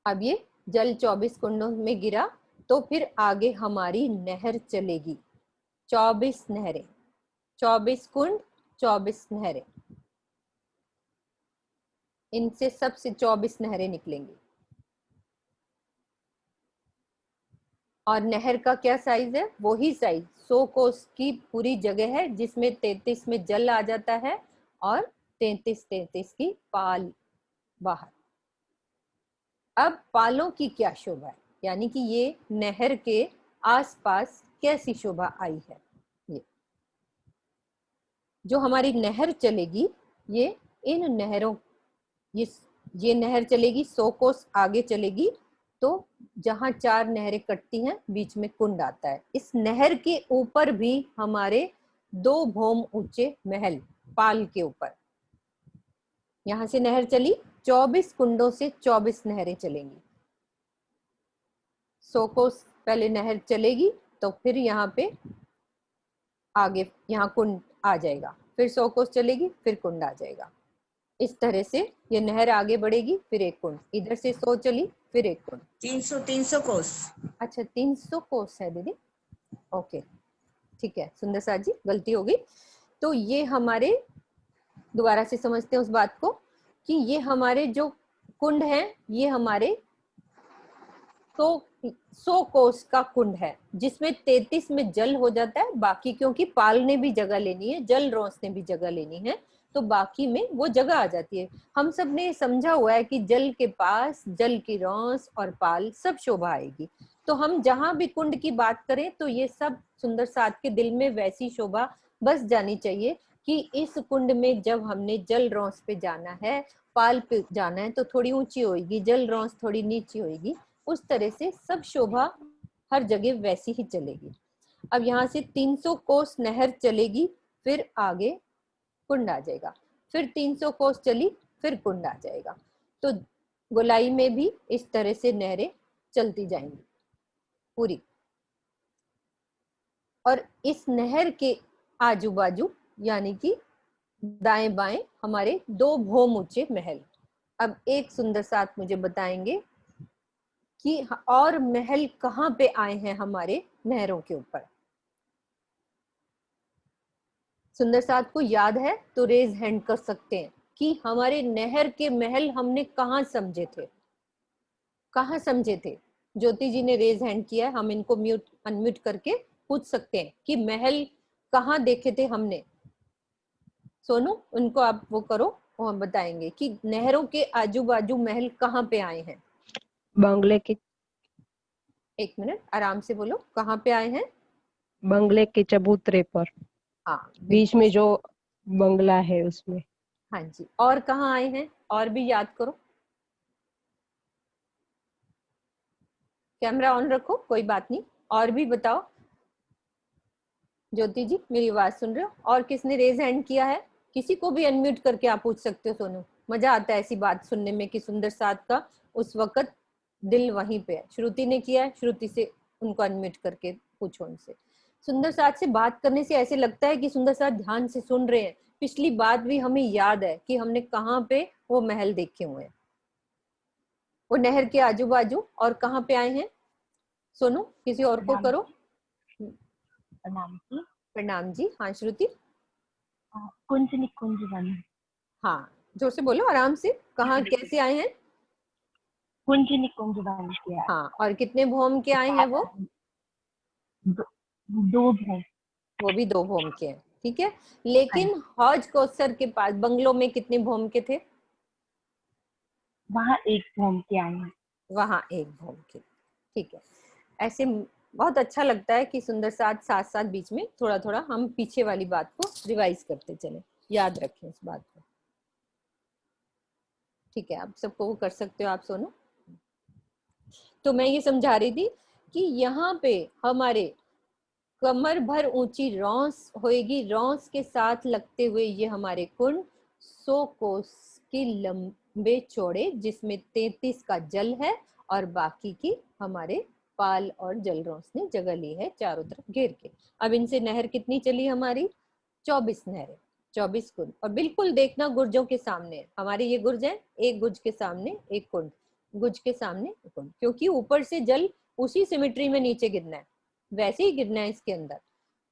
अब ये जल 24 कुंडों में गिरा तो फिर आगे हमारी नहर चलेगी। 24 नहरें, 24 कुंड, 24 नहरें, इनसे सबसे 24 नहरें निकलेंगी। और नहर का क्या साइज है? वही साइज 100 कोस की पूरी जगह है, जिसमें 33 में जल आ जाता है और 33 की पाल बाहर। अब पालों की क्या शोभा है, यानी कि ये नहर के आसपास कैसी शोभा आई है। ये जो हमारी नहर चलेगी, ये इन नहरों, ये नहर चलेगी 100 कोस आगे चलेगी, तो जहां 4 नहरें कटती हैं बीच में कुंड आता है। इस नहर के ऊपर भी हमारे 2 भौम ऊंचे महल, पाल के ऊपर। यहां से नहर चली, 24 कुंडों से 24 नहरें चलेंगी। 100 कोस पहले नहर चलेगी, तो फिर यहाँ पे आगे यहाँ कुंड आ जाएगा, फिर 100 कोस चलेगी, फिर कुंड आ जाएगा। इस तरह से ये नहर आगे बढ़ेगी, फिर एक कुंड, इधर से 100 चली, फिर एक कुंड। 300 कोस। अच्छा 300 कोस है दीदी, ओके ठीक है। सुंदर साथ जी, गलती हो गई। तो ये हमारे, दोबारा से समझते हैं उस बात को कि ये हमारे जो कुंड हैं, ये हमारे 100 कोस का कुंड है, जिसमें 33 में जल हो जाता है। बाकी क्योंकि पाल ने भी जगह लेनी है, जल रौस ने भी जगह लेनी है, तो बाकी में वो जगह आ जाती है। हम सब ने समझा हुआ है कि जल के पास जल की रौस और पाल सब शोभा आएगी। तो हम जहां भी कुंड की बात करें, तो ये सब सुंदर साथ के दिल में वैसी शोभा बस जानी चाहिए कि इस कुंड में जब हमने जल रौस पे जाना है, पाल पे जाना है, तो थोड़ी ऊंची होगी, जल रौस थोड़ी नीची होगी। उस तरह से सब शोभा हर जगह वैसी ही चलेगी। अब यहाँ से 300 कोस नहर चलेगी, फिर आगे कुंड आ जाएगा, फिर 300 कोस चली, फिर कुंड आ जाएगा। तो गोलाई में भी इस तरह से नहरें चलती जाएंगी पूरी। और इस नहर के आजू बाजू, यानी कि दाएं बाएं, हमारे 2 भौम ऊंचे महल। अब एक सुंदर साथ मुझे बताएंगे कि और महल कहाँ पे आए हैं हमारे नहरों के ऊपर। सुंदर साथ को याद है तो रेज हैंड कर सकते हैं कि हमारे नहर के महल हमने कहाँ समझे थे, कहाँ समझे थे। ज्योति जी ने रेज हैंड किया है, हम इनको म्यूट अनम्यूट करके पूछ सकते हैं कि महल कहाँ देखे थे हमने। सोनू, उनको आप वो करो, वो हम बताएंगे कि नहरों के आजू बाजू महल कहाँ पे आए हैं। बंगले के, एक मिनट आराम से बोलो, कहाँ पे आए हैं। बंगले के चबूतरे पर, हाँ बीच बिल्कुल में सही। जो बंगला है उसमें। हाँ जी, और कहाँ आए हैं, और भी याद करो। कैमरा ऑन रखो, कोई बात नहीं, और भी बताओ। ज्योति जी मेरी आवाज सुन रहे हो? और किसने रेज हैंड किया है? किसी को भी अनम्यूट करके आप पूछ सकते हो। सोनू, मजा आता है ऐसी बात सुनने में कि सुंदर साथ का उस वक्त दिल वहीं पे है। श्रुति ने किया है, श्रुति से उनको अनम्यूट करके पूछो उनसे। सुंदर साथ से बात करने से ऐसे लगता है कि सुंदर साथ ध्यान से सुन रहे हैं। पिछली बात भी हमें याद है कि हमने कहाँ पे वो महल देखे हुए हैं, वो नहर के आजू बाजू, और कहाँ पे आए हैं। सोनू, किसी और को करो। प्रणाम जी। प्रणाम जी। हाँ श्रुति। कुंज निकुंज वन। हाँ जोर से बोलो, आराम से। कहाँ कैसे आए हैं? कुंज निकुंज वन किया। हाँ, और कितने भौम के आए हैं वो? 2 भौम। वो भी 2 भौम के हैं, ठीक है। लेकिन हौज कौसर के पास बंगलों में कितने भौम के थे? वहाँ 1 भौम के आए हैं। वहां 1 भौम के, ठीक है। ऐसे बहुत अच्छा लगता है कि सुंदर साथ साथ साथ बीच में थोड़ा थोड़ा हम पीछे वाली बात को रिवाइज करते चले, याद रखें इस बात को, ठीक है, आप सबको वो कर सकते हो आप सोनो। तो मैं ये समझा रही थी कि यहाँ पे हमारे कमर भर ऊंची रौंस होएगी, रौंस के साथ लगते हुए ये हमारे कुंड 100 कोस की लंबे चौड़े, जिसमें 33 का जल है और बाकी की हमारे पाल और जल रौंस ने जगह ली है चारों तरफ घेर के। अब इनसे नहर कितनी चली हमारी? 24 नहरें, 24 कुंड। और बिल्कुल देखना गुर्जों के सामने है हमारे ये गुर्ज है, एक गुर्ज के सामने एक कुंड, गुर्ज के सामने एक कुंड, क्योंकि ऊपर से जल उसी सिमेट्री में नीचे गिरना है, वैसे ही गिरना है इसके अंदर।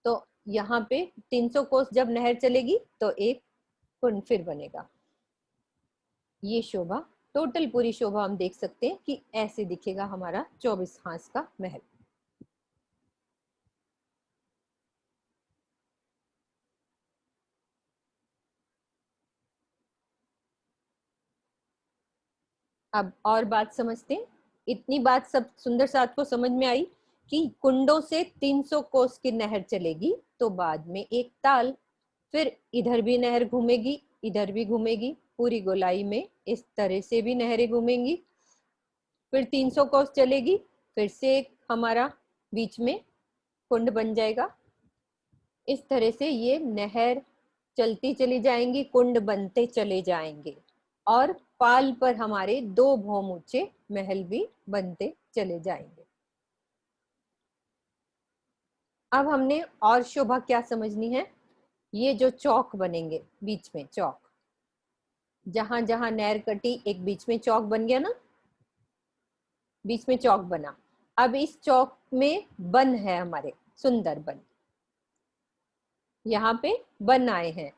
तो यहाँ पे 300 कोस जब नहर चलेगी तो एक कुंड फिर बनेगा। ये शोभा, टोटल पूरी शोभा हम देख सकते हैं कि ऐसे दिखेगा हमारा 24 हांस का महल। अब और बात समझते हैं। इतनी बात सब सुंदर साथ को समझ में आई कि कुंडों से 300 कोस की नहर चलेगी तो बाद में एक ताल, फिर इधर भी नहर घूमेगी, इधर भी घूमेगी, पूरी गोलाई में इस तरह से भी नहरें घूमेंगी। फिर 300 कोस चलेगी, फिर से एक हमारा बीच में कुंड बन जाएगा। इस तरह से ये नहर चलती चली जाएंगी, कुंड बनते चले जाएंगे और पाल पर हमारे 2 भौम ऊंचे महल भी बनते चले जाएंगे। अब हमने और शोभा क्या समझनी है? ये जो चौक बनेंगे बीच में, चौक, जहां जहां नहर कटी एक बीच में चौक बन गया ना, बीच में चौक बना। अब इस चौक में बन है हमारे, सुंदर बन, यहाँ पे बन आए हैं,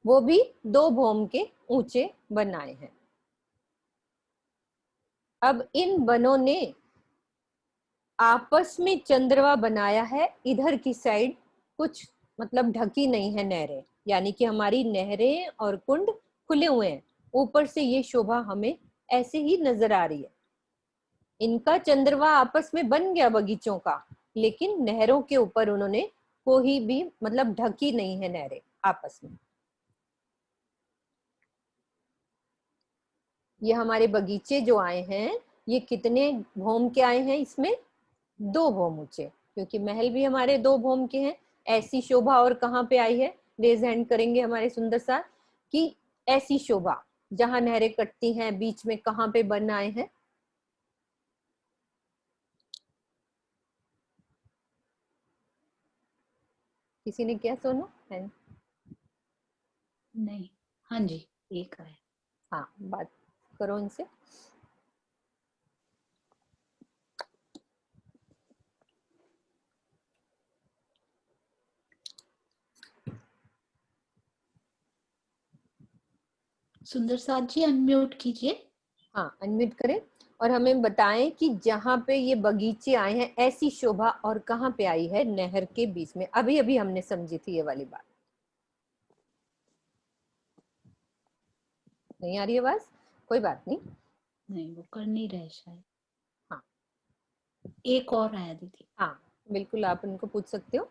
वो भी 2 भौम के ऊंचे बन आए हैं। अब इन बनों ने आपस में चंद्रवा बनाया है, इधर की साइड कुछ मतलब ढकी नहीं है नहरें, यानी कि हमारी नहरें और कुंड खुले हुए हैं। ऊपर से ये शोभा हमें ऐसे ही नजर आ रही है। इनका चंद्रवा आपस में बन गया बगीचों का, लेकिन नहरों के ऊपर उन्होंने कोई भी मतलब ढकी नहीं है नहरें आपस में। ये हमारे बगीचे जो आए हैं, ये कितने भौम के आए हैं? इसमें 2 भौम ऊंचे, क्योंकि महल भी हमारे 2 भौम के हैं। ऐसी शोभा और कहाँ पे आई है? रेज हैंड करेंगे हमारे सुंदर सा कि ऐसी शोभा जहां नहरें कटती हैं बीच में कहाँ पे बन आए हैं? किसी ने क्या सोनू है? नहीं, हाँ जी, एक है। हाँ, बात करो इनसे। सुंदर साथ जी अनम्यूट कीजिए। हाँ, अनम्यूट करें और हमें बताएं कि जहां पे ये बगीचे आए हैं ऐसी शोभा और कहाँ पे आई है? नहर के बीच में। अभी अभी हमने समझी थी ये वाली बात। नहीं आ रही आवाज? कोई बात नहीं। नहीं, वो कर नहीं रहे शायद। हाँ, एक और आया दीदी। हाँ बिल्कुल, आप उनको पूछ सकते हो।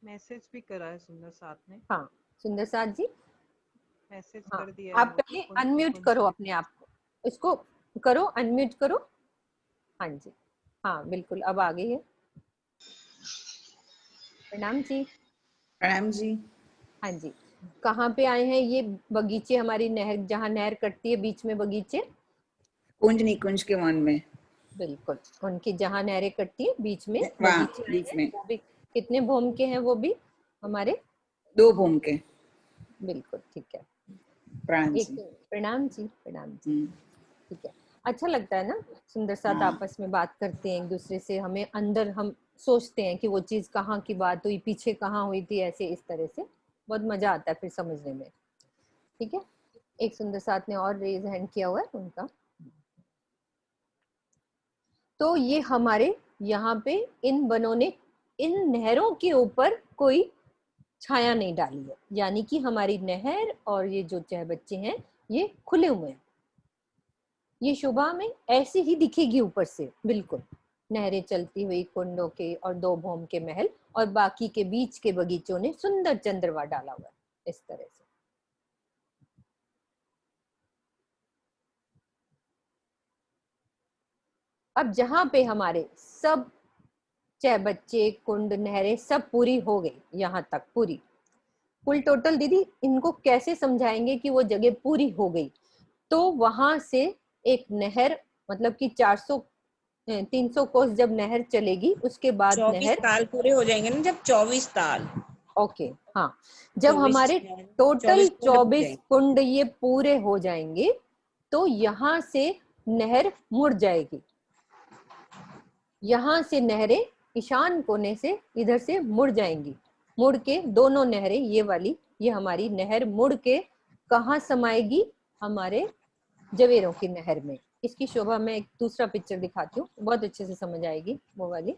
मैसेज भी करा है सुंदर साथ ने। हाँ, सुंदर साथ जी, मैसेज हाँ कर दिया है आप वो, पहले कौन सी अनम्यूट कौन करो सी अपने आप को, इसको करो, अनम्यूट करो। हाँ जी, हाँ बिल्कुल, अब आ गई है। प्रणाम जी। प्रणाम जी। हाँ जी, कहाँ पे आए हैं ये बगीचे? हमारी नहर, जहाँ नहर कटती है बीच में बगीचे। कुंज निकुंज के वन में। बिल्कुल, उनकी जहाँ नहरें कटती है बीच में वहाँ बगीचे आए बीच हैं। में वो भी कितने भौम के हैं? वो भी हमारे 2 भूम के। बिल्कुल ठीक है। प्रणाम एक जी। प्रणाम जी, प्रणाम जी। हम्म, ठीक है, अच्छा लगता है ना सुंदर साथ हाँ। आपस में बात करते हैं एक दूसरे से। हमें अंदर हम सोचते हैं कि वो चीज कहाँ की बात हुई, पीछे कहाँ हुई थी, ऐसे इस तरह से बहुत मजा आता है फिर समझने में। ठीक है, एक सुंदर साथ ने और रेज हैंड किया हुआ है उनका। तो ये हमारे यहाँ पे इन बनों ने इन नहरों के ऊपर कोई छाया नहीं डाली है, यानी कि हमारी नहर और ये जो चहबच्चे हैं ये खुले हुए हैं। ये शोभा में ऐसे ही दिखेगी ऊपर से बिल्कुल, नहरें चलती हुई कुंडों के और 2 भौम के महल, और बाकी के बीच के बगीचों ने सुंदर चंद्रमा डाला हुआ है, इस तरह से। अब जहां पे हमारे सब, चाहे बच्चे, कुंड, नहरें सब पूरी हो गई, यहाँ तक पूरी, कुल टोटल दीदी इनको कैसे समझाएंगे कि वो जगह पूरी हो गई? तो वहां से एक नहर, मतलब कि 300 कोस जब नहर चलेगी, उसके बाद 24 नहर, ताल पूरे हो जाएंगे ना, जब 24 ताल, ओके हाँ, जब 24 हमारे टोटल 24 कुंड हो 24 जाएंगे। कुंड ये पूरे हो जाएंगे, तो यहाँ से नहर मुड़ जाएगी। यहाँ से नहरें ईशान कोने से इधर से मुड़ जाएंगी, मुड़ के दोनों नहरें, ये वाली, ये हमारी नहर मुड़ के कहाँ समाएगी? हमारे जवेरों की नहर में। इसकी शोभा मैं एक दूसरा पिक्चर दिखाती हूँ, बहुत अच्छे से समझ आएगी वो वाली।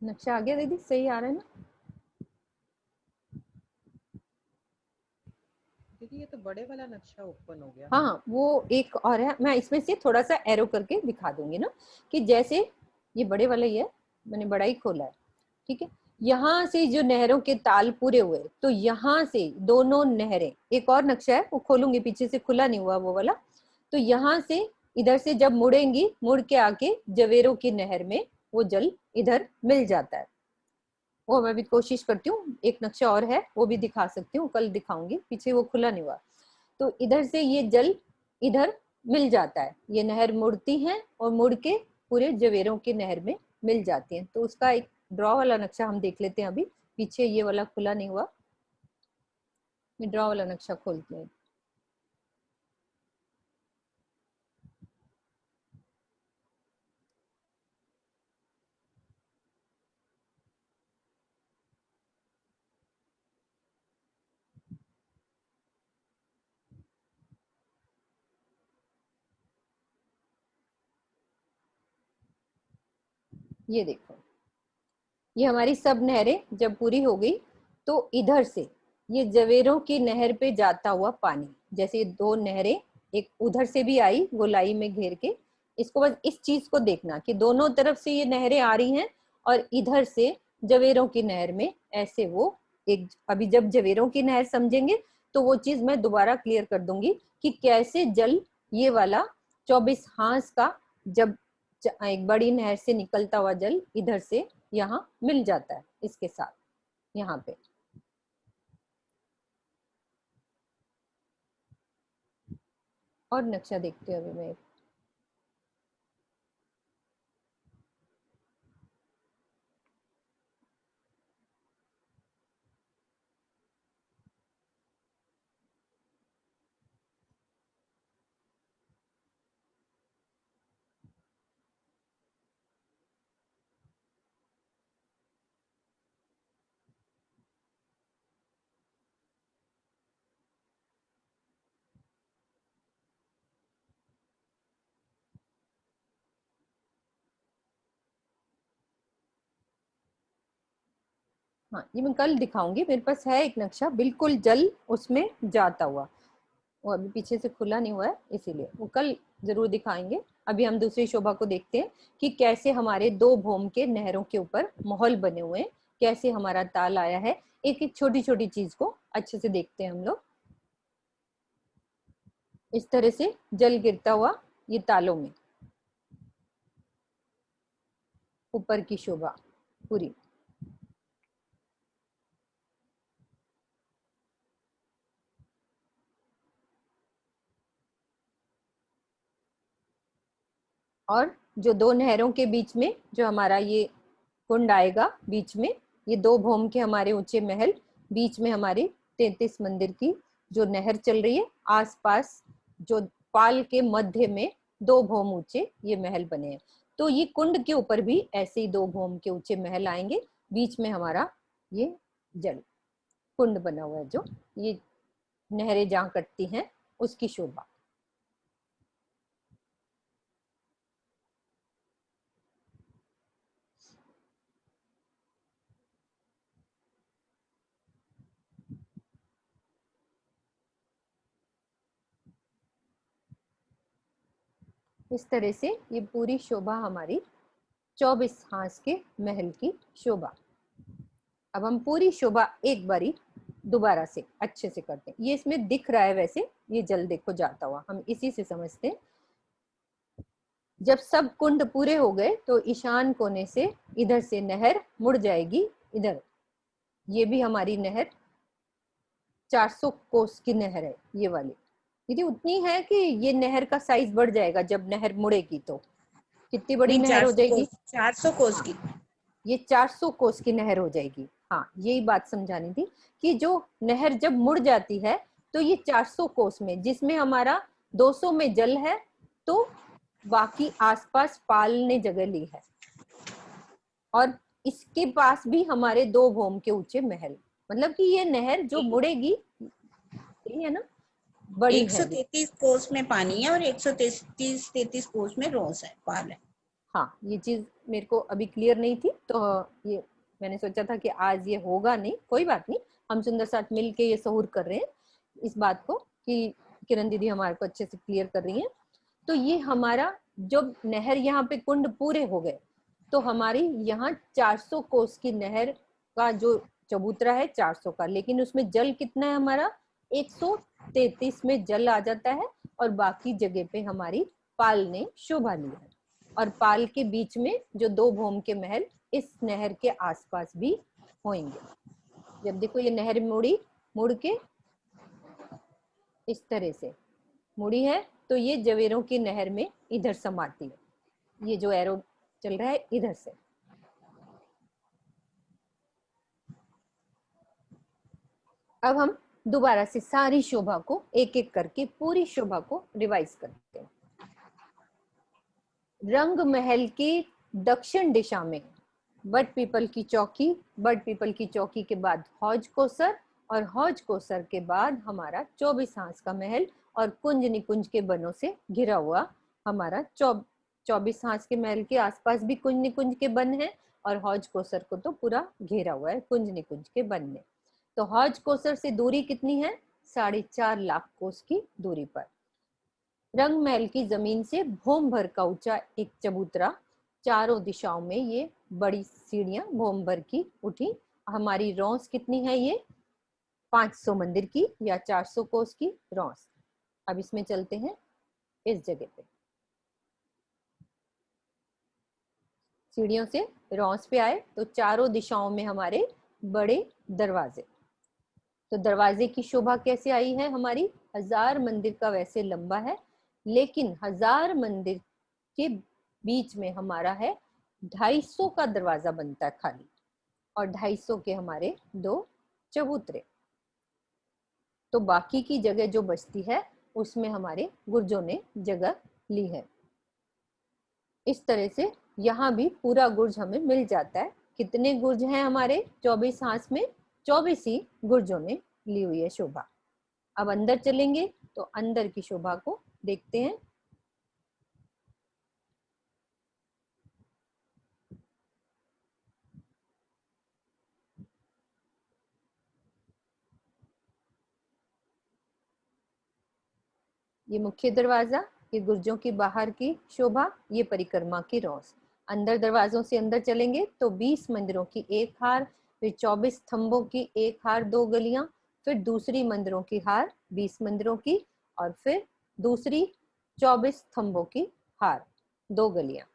नक्शा आ गया दीदी, सही आ रहा है ना? दीदी ये तो बड़े वाला नक्शा ओपन हो गया। हाँ, वो एक और है, मैं इसमें से थोड़ा सा एरो करके दिखा दूंगी ना, कि जैसे ये बड़े वाला ही है, मैंने बड़ा ही खोला है, ठीक है। यहाँ से जो नहरों के ताल पूरे हुए, तो यहाँ से दोनों नहरें, एक और नक्शा है वो खोलूंगी, पीछे से खुला नहीं हुआ वो वाला, तो यहाँ से इधर से जब मुड़ेंगी, मुड़ के आके जवेरों की नहर में वो जल इधर मिल जाता है। वो मैं भी कोशिश करती हूँ, एक नक्शा और है वो भी दिखा सकती हूँ, कल दिखाऊंगी, पीछे वो खुला नहीं हुआ। तो इधर से ये जल इधर मिल जाता है, ये नहर मुड़ती है और मुड़ के पूरे जवेरों की नहर में मिल जाती है। तो उसका एक ड्रॉ वाला नक्शा हम देख लेते हैं अभी, पीछे ये वाला खुला नहीं हुआ, मैं ड्रॉ वाला नक्शा खोलती हूँ। ये देखो, ये हमारी सब नहरें जब पूरी हो गई, तो इधर से ये जवेरों की नहर पे जाता हुआ पानी, जैसे 2 नहरें एक उधर से भी आई गोलाई में घेर के, इसको बस इस चीज को देखना कि दोनों तरफ से ये नहरें आ रही हैं, और इधर से जवेरों की नहर में ऐसे वो एक, अभी जब जवेरों की नहर समझेंगे तो वो चीज मैं दोबारा क्लियर कर दूंगी कि कैसे जल, ये वाला 24 हांस का, जब एक बड़ी नहर से निकलता हुआ जल इधर से यहाँ मिल जाता है इसके साथ, यहाँ पे। और नक्शा देखते हैं अभी मैं। हाँ, ये मैं कल दिखाऊंगी, मेरे पास है एक नक्शा, बिल्कुल जल उसमें जाता हुआ, वो अभी पीछे से खुला नहीं हुआ है, इसीलिए वो कल जरूर दिखाएंगे। अभी हम दूसरी शोभा को देखते हैं कि कैसे हमारे 2 भौम के नहरों के ऊपर महल बने हुए हैं, कैसे हमारा ताल आया है, एक एक छोटी छोटी चीज को अच्छे से देखते हैं हम लोग। इस तरह से जल गिरता हुआ ये तालों में, ऊपर की शोभा पूरी। और जो 2 नहरों के बीच में जो हमारा ये कुंड आएगा बीच में, ये 2 भौम के हमारे ऊंचे महल, बीच में हमारे 33 मंदिर की जो नहर चल रही है, आसपास जो पाल के मध्य में 2 भौम ऊंचे ये महल बने हैं। तो ये कुंड के ऊपर भी ऐसे ही 2 भौम के ऊंचे महल आएंगे, बीच में हमारा ये जल कुंड बना हुआ है, जो ये नहरें जहां कटती हैं उसकी शोभा। इस तरह से ये पूरी शोभा हमारी 24 हांस के महल की शोभा। अब हम पूरी शोभा एक बारी दोबारा से अच्छे से करते हैं। ये इसमें दिख रहा है, वैसे ये जल देखो जाता हुआ, हम इसी से समझते हैं। जब सब कुंड पूरे हो गए तो ईशान कोने से इधर से नहर मुड़ जाएगी इधर। ये भी हमारी नहर 400 कोस की नहर है ये वाली। यदि उतनी है कि ये नहर का साइज बढ़ जाएगा जब नहर मुड़ेगी, तो कितनी बड़ी नहर हो जाएगी? 400 कोस की। ये 400 कोस की नहर हो जाएगी। हाँ, यही बात समझानी थी कि जो नहर जब मुड़ जाती है तो ये 400 कोस में, जिसमें हमारा 200 में जल है, तो बाकी आसपास पाल ने जगह ली है, और इसके पास भी हमारे 2 भौम के ऊंचे महल। मतलब कि ये नहर जो मुड़ेगी, सही है ना, बड़ी है। 133 कोस में पानी है और 133 कोस में रोज है, पाल है। हाँ, ये चीज मेरे को अभी क्लियर नहीं थी, तो ये मैंने सोचा था कि आज ये होगा नहीं, कोई बात नहीं, हम सुंदर साथ मिल के ये सहूर कर रहे हैं इस बात को कि किरण दीदी हमारे को अच्छे से क्लियर कर रही हैं। तो ये हमारा जब नहर यहाँ पे कुंड पूरे हो गए तो हमारी यहाँ 400 कोस की नहर का जो चबूतरा है 400 का, लेकिन उसमें जल कितना है हमारा 133 में जल आ जाता है, और बाकी जगह पे हमारी पाल ने शोभा ली है। और पाल के बीच में जो 2 भौम के महल इस नहर के आसपास भी होंगे। जब देखो ये नहर मुड़ के इस तरह से मुड़ी है, तो ये जवेरों की नहर में इधर समाती है। ये जो एरो चल रहा है इधर से। अब हम दोबारा से सारी शोभा को एक एक करके पूरी शोभा को रिवाइज करते हैं। रंग महल की दक्षिण दिशा में बट पीपल की चौकी, बट पीपल की चौकी के बाद हौज कोसर, और हौज कोसर के बाद हमारा 24 हांस का महल और कुंज निकुंज के बनों से घिरा हुआ हमारा 24 हांस के महल के आसपास भी कुंज निकुंज के बन है, और हौज कोसर को तो पूरा घेरा हुआ है कुंज निकुंज के बन ने। तो हौज कोसर से दूरी कितनी है? 4.5 लाख कोस की दूरी पर। रंग महल की जमीन से भौम भर का ऊंचा एक चबूतरा, चारों दिशाओं में ये बड़ी सीढ़ियां भौम भर की उठी। हमारी रौस कितनी है? ये 500 मंदिर की या 400 कोस की रौस। अब इसमें चलते हैं इस जगह पे, सीढ़ियों से रौस पे आए तो चारों दिशाओं में हमारे बड़े दरवाजे। तो दरवाजे की शोभा कैसे आई है? हमारी 1000 मंदिर का वैसे लंबा है, लेकिन 1000 मंदिर के बीच में हमारा है 250 का दरवाजा बनता है खाली, और 250 के हमारे 2 चबूतरे। तो बाकी की जगह जो बचती है उसमें हमारे गुर्जों ने जगह ली है। इस तरह से यहाँ भी पूरा गुर्ज हमें मिल जाता है। कितने गुर्ज हैं हमारे 24 हांस में? 24 ही गुर्जों ने ली हुई है शोभा। अब अंदर चलेंगे तो अंदर की शोभा को देखते हैं। ये मुख्य दरवाजा, ये गुर्जों की बाहर की शोभा, ये परिक्रमा की रौस। अंदर दरवाजों से अंदर चलेंगे तो 20 मंदिरों की एक हार, फिर 24 स्तंभों की एक हार 2 गलियां, फिर दूसरी मंदिरों की हार 20 मंदिरों की, और फिर दूसरी 24 स्तंभों की हार 2 गलियां,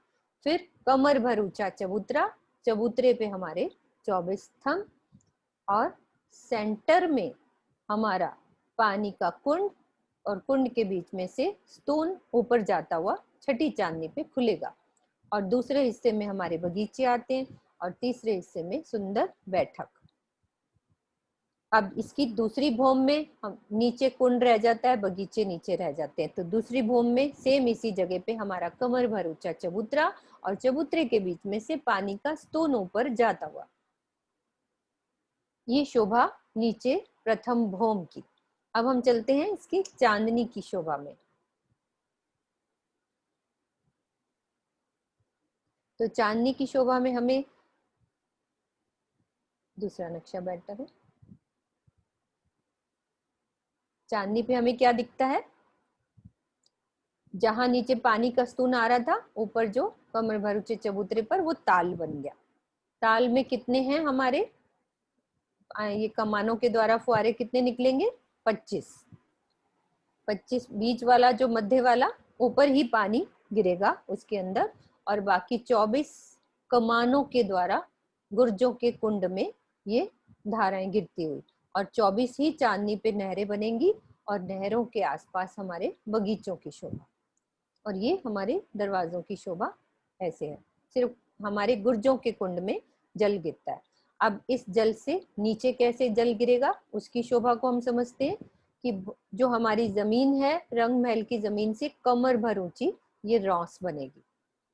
फिर कमर भर ऊंचा चबूतरा, चबूतरे पे हमारे 24 स्तंभ, और सेंटर में हमारा पानी का कुंड, और कुंड के बीच में से स्तून ऊपर जाता हुआ छठी चांदनी पे खुलेगा, और दूसरे हिस्से में हमारे बगीचे आते हैं, और तीसरे हिस्से में सुंदर बैठक। अब इसकी दूसरी भौम में हम नीचे कुंड रह जाता है, बगीचे नीचे रह जाते हैं, तो दूसरी भौम में सेम इसी जगह पे हमारा कमर भर ऊंचा चबूतरा और चबूतरे के बीच में से पानी का स्तून ऊपर जाता हुआ। ये शोभा नीचे प्रथम भौम की। अब हम चलते हैं इसकी चांदनी की शोभा में। तो चांदनी की शोभा में हमें दूसरा नक्शा बेटर है। चांदनी पे हमें क्या दिखता है, जहां नीचे पानी का स्तून आ रहा था, ऊपर जो कमर भर ऊंचे चबूतरे पर वो ताल बन गया। ताल में कितने हैं हमारे, ये कमानों के द्वारा फुहारे कितने निकलेंगे, 25। 25 बीच वाला जो मध्य वाला ऊपर ही पानी गिरेगा उसके अंदर, और बाकी 24 कमानों के द्वारा गुर्जों के कुंड में ये धाराएं गिरती हुई, और 24 ही चांदनी पे नहरें बनेंगी, और नहरों के आसपास हमारे बगीचों की शोभा। और ये हमारे दरवाजों की शोभा ऐसे है, सिर्फ हमारे गुर्जों के कुंड में जल गिरता है। अब इस जल से नीचे कैसे जल गिरेगा उसकी शोभा को हम समझते हैं कि जो हमारी जमीन है, रंग महल की जमीन से कमर भर ऊंची ये रौस बनेगी।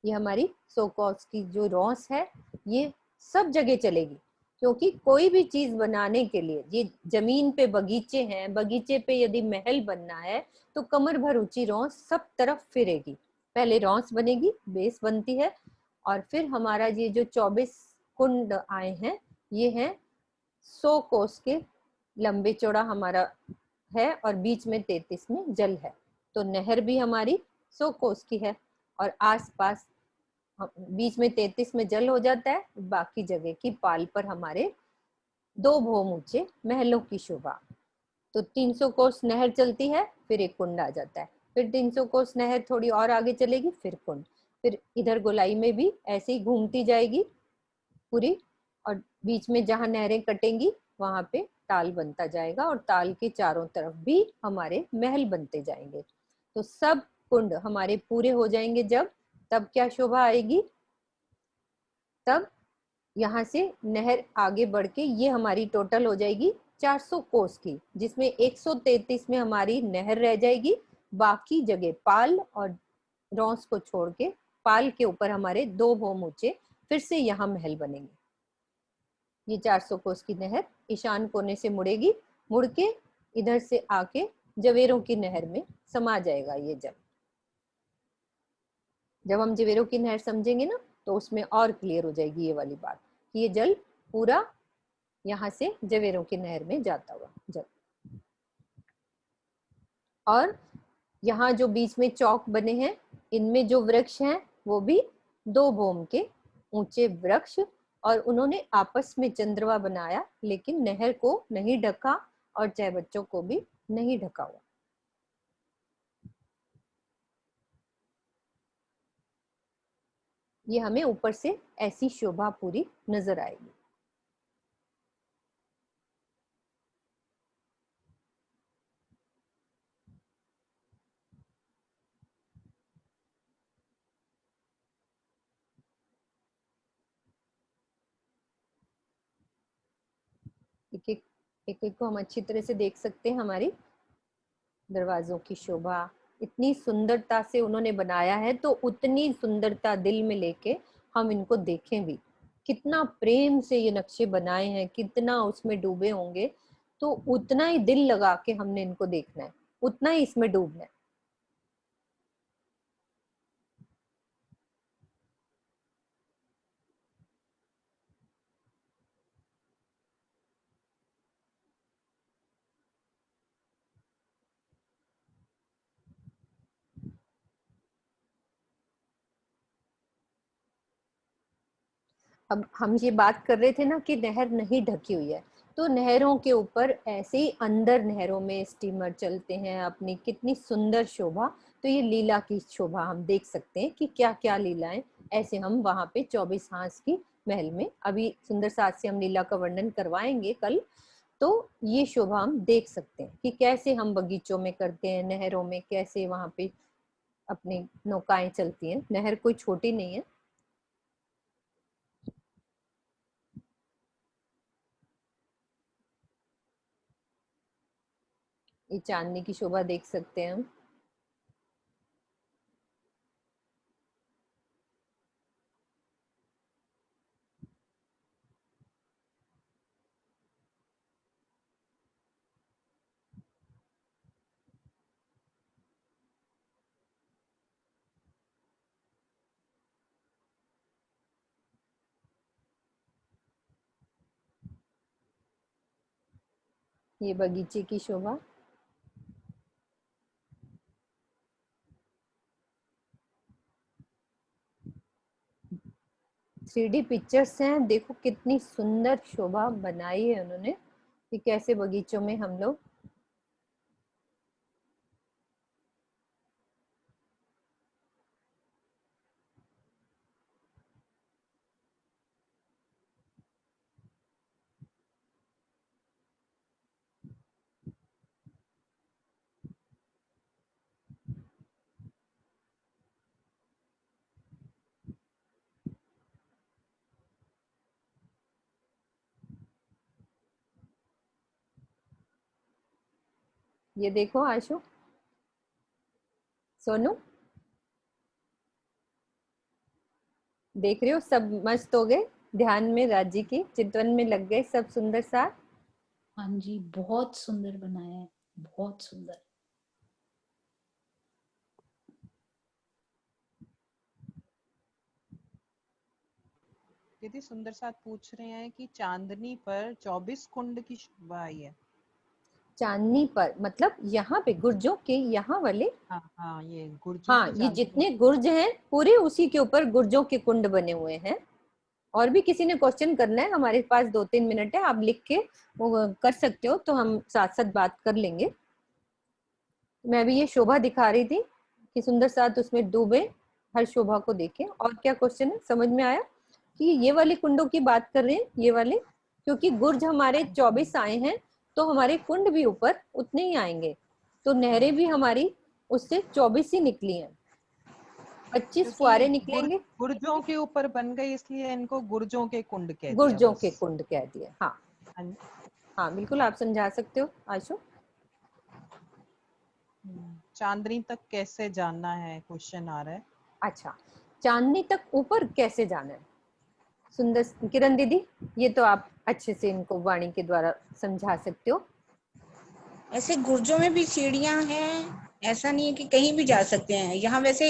ये हमारी सोकौस की जो रौस है ये सब जगह चलेगी, क्योंकि कोई भी चीज बनाने के लिए, ये जमीन पे बगीचे हैं, बगीचे पे यदि महल बनना है तो कमर भर ऊंची रौस सब तरफ फिरेगी। पहले रौस बनेगी, बेस बनती है, और फिर हमारा ये जो 24 कुंड आए हैं ये हैं 100 कोस के लंबे चौड़ा हमारा है, और बीच में 33 में जल है। तो नहर भी हमारी 100 कोस की है, और आसपास बीच में 33 में जल हो जाता है, बाकी जगह की पाल पर हमारे 2 भौम ऊंचे महलों की शोभा। तो 300 कोस नहर चलती है, फिर एक कुंड आ जाता है, फिर 300 कोस नहर थोड़ी और आगे चलेगी, फिर कुंड, फिर इधर गोलाई में भी ऐसे ही घूमती जाएगी पूरी, और बीच में जहां नहरें कटेंगी वहां पे ताल बनता जाएगा, और ताल के चारों तरफ भी हमारे महल बनते जाएंगे। तो सब कुंड हमारे पूरे हो जाएंगे जब, तब क्या शोभा आएगी, तब यहाँ से नहर आगे बढ़ के ये हमारी टोटल हो जाएगी 400 कोस की, जिसमें 133 में हमारी नहर रह जाएगी, बाकी जगह पाल और रौस को छोड़ के पाल के ऊपर हमारे 2 भौम ऊंचे फिर से यहाँ महल बनेंगे। ये 400 कोस की नहर ईशान कोने से मुड़ेगी, मुड़ के इधर से आके जवेरों की नहर में समा जाएगा ये जल। जब हम जवेरों की नहर समझेंगे ना तो उसमें और क्लियर हो जाएगी ये वाली बात कि ये जल पूरा यहाँ से जवेरों की नहर में जाता हुआ जल। और यहाँ जो बीच में चौक बने हैं इनमें जो वृक्ष हैं वो भी 2 भौम के ऊंचे वृक्ष, और उन्होंने आपस में चंद्रवा बनाया, लेकिन नहर को नहीं ढका और चाहे बच्चों को भी नहीं ढका हुआ। ये हमें ऊपर से ऐसी शोभा पूरी नजर आएगी। एक एक को हम अच्छी तरह से देख सकते हैं। हमारी दरवाजों की शोभा इतनी सुंदरता से उन्होंने बनाया है, तो उतनी सुंदरता दिल में लेके हम इनको देखें भी। कितना प्रेम से ये नक्शे बनाए हैं, कितना उसमें डूबे होंगे, तो उतना ही दिल लगा के हमने इनको देखना है, उतना ही इसमें डूबना है। अब हम ये बात कर रहे थे ना कि नहर नहीं ढकी हुई है, तो नहरों के ऊपर ऐसे ही अंदर नहरों में स्टीमर चलते हैं, अपनी कितनी सुंदर शोभा। तो ये लीला की शोभा हम देख सकते हैं कि क्या क्या लीलाएं ऐसे हम वहां पे 24 हांस की महल में, अभी सुंदर साज से हम लीला का वर्णन करवाएंगे कल, तो ये शोभा हम देख सकते हैं कि कैसे हम बगीचों में करते हैं, नहरों में कैसे वहां पे अपनी नौकाएं चलती हैं। नहर कोई छोटी नहीं है। ये चांदनी की शोभा देख सकते हैं हम। ये बगीचे की शोभा। थ्री पिक्चर्स हैं, देखो कितनी सुंदर शोभा बनाई है उन्होंने कि कैसे बगीचों में हम लोग ये देखो आशु, सोनू, देख रहे हो सब मस्त हो गए, ध्यान में राजी की चितवन में लग गए सब सुंदर सा। हाँ जी, बहुत सुंदर बनाया है, बहुत सुंदर। दीदी सुंदर साथ पूछ रहे हैं कि चांदनी पर 24 कुंड की शोभा आई है। चांदनी पर मतलब यहाँ पे गुर्जों के यहाँ वाले, हाँ हाँ, ये गुर्जों हाँ की ये चांदनी। जितने गुर्ज हैं पूरे उसी के ऊपर गुर्जों के कुंड बने हुए हैं। और भी किसी ने क्वेश्चन करना है, हमारे पास 2-3 मिनट है, आप लिख के वो कर सकते हो, तो हम साथ साथ बात कर लेंगे। मैं भी ये शोभा दिखा रही थी कि सुंदर साथ उसमें डूबे, हर शोभा को देखें। और क्या क्वेश्चन है, समझ में आया कि ये वाले कुंडों की बात कर रहे हैं, ये वाले, क्योंकि गुर्ज हमारे 24 आए हैं तो हमारे कुंड भी ऊपर उतने ही आएंगे, तो नहरें भी हमारी उससे 24 ही निकली हैं, 25 फुआरे क्योंकि निकलेंगे। गुर्जों के ऊपर बन गई इसलिए इनको गुर्जों के कुंड कह दिया गुर्जों बस। के कुंड कह दिए। हाँ हाँ जी। हाँ बिल्कुल, आप समझा सकते हो आशु। चांदनी तक कैसे जाना है, क्वेश्चन आ रहा है। अच्छा, चांदनी तक ऊपर कैसे जाना है, सुंदर किरण दीदी, ये तो आप अच्छे से इनको वाणी के द्वारा समझा सकते हो। ऐसे गुर्जों में भी सीढ़ियां हैं, ऐसा नहीं है कि कहीं भी जा सकते हैं। यहाँ वैसे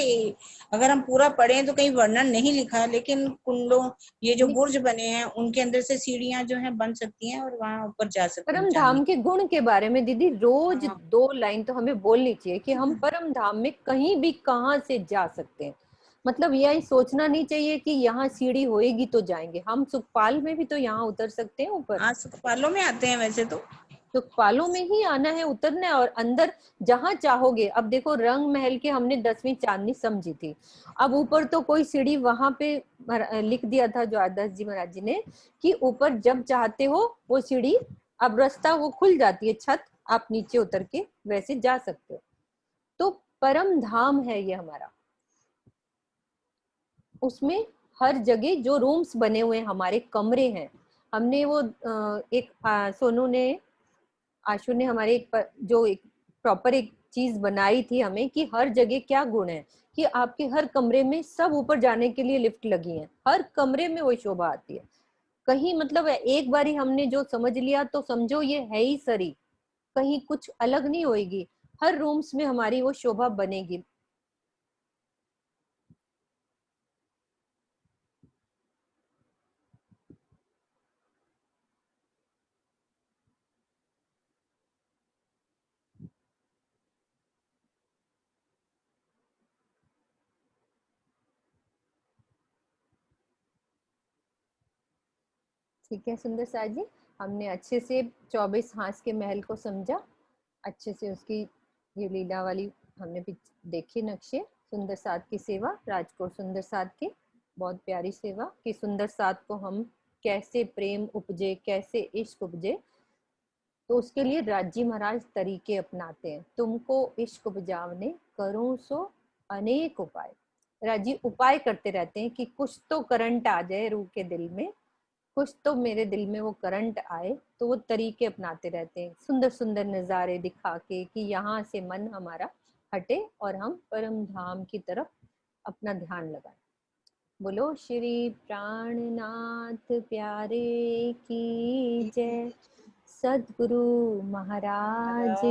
अगर हम पूरा पढ़ें तो कहीं वर्णन नहीं लिखा है, लेकिन कुंडों, ये जो बुर्ज बने हैं उनके अंदर से सीढ़ियां जो है बन सकती हैं और वहां ऊपर जा सकते हैं परम चांदनी। धाम के गुण के बारे में दीदी रोज हाँ। 2 लाइन तो हमें बोलनी चाहिए कि हम परम धाम में कहीं भी कहाँ से जा सकते हैं। मतलब यही सोचना नहीं चाहिए कि यहाँ सीढ़ी होएगी तो जाएंगे, हम सुखपाल में भी तो यहाँ उतर सकते हैं ऊपर, हाँ, सुखपालों में आते हैं वैसे तो। सुखपालों में ही आना है, उतरना है, और अंदर जहां चाहोगे। अब देखो रंग महल के हमने 10वीं चांदनी समझी थी, अब ऊपर तो कोई सीढ़ी वहां पे लिख दिया था जो आदर्श जी महाराज जी ने कि ऊपर जब चाहते हो वो सीढ़ी, अब रास्ता वो खुल जाती है, छत आप नीचे उतर के वैसे जा सकते हो। तो परम धाम है ये हमारा, उसमें हर जगह जो रूम्स बने हुए हैं, हमारे कमरे हैं, हमने वो एक सोनू ने, आशु ने हमारे जो एक प्रॉपर एक चीज बनाई थी हमें कि हर जगह क्या गुण है कि आपके हर कमरे में सब ऊपर जाने के लिए लिफ्ट लगी है, हर कमरे में वो शोभा आती है। कहीं मतलब एक बार ही हमने जो समझ लिया तो समझो ये है ही सरी, कहीं कुछ अलग नहीं होएगी, हर रूम्स में हमारी वो शोभा बनेगी। ठीक है सुंदर साथ जी, हमने अच्छे से 24 हांस के महल को समझा, अच्छे से उसकी ये लीला वाली हमने देखी नक्शे। सुंदर साथ की सेवा, राजकोट सुंदर साथ की बहुत प्यारी सेवा कि सुंदर साथ को हम कैसे प्रेम उपजे, कैसे इश्क उपजे, तो उसके लिए राजी महाराज तरीके अपनाते हैं। तुमको इश्क उपजावने करूं सो अनेक उपाय, राजी उपाय करते रहते हैं कि कुछ तो करंट आ जाए रूह के दिल में, कुछ तो मेरे दिल में वो करंट आए, तो वो तरीके अपनाते रहते हैं, सुंदर सुंदर नज़ारे दिखा के कि यहाँ से मन हमारा हटे और हम परम धाम की तरफ अपना ध्यान लगाएं। बोलो श्री प्राणनाथ प्यारे की जय, सद्गुरु महाराज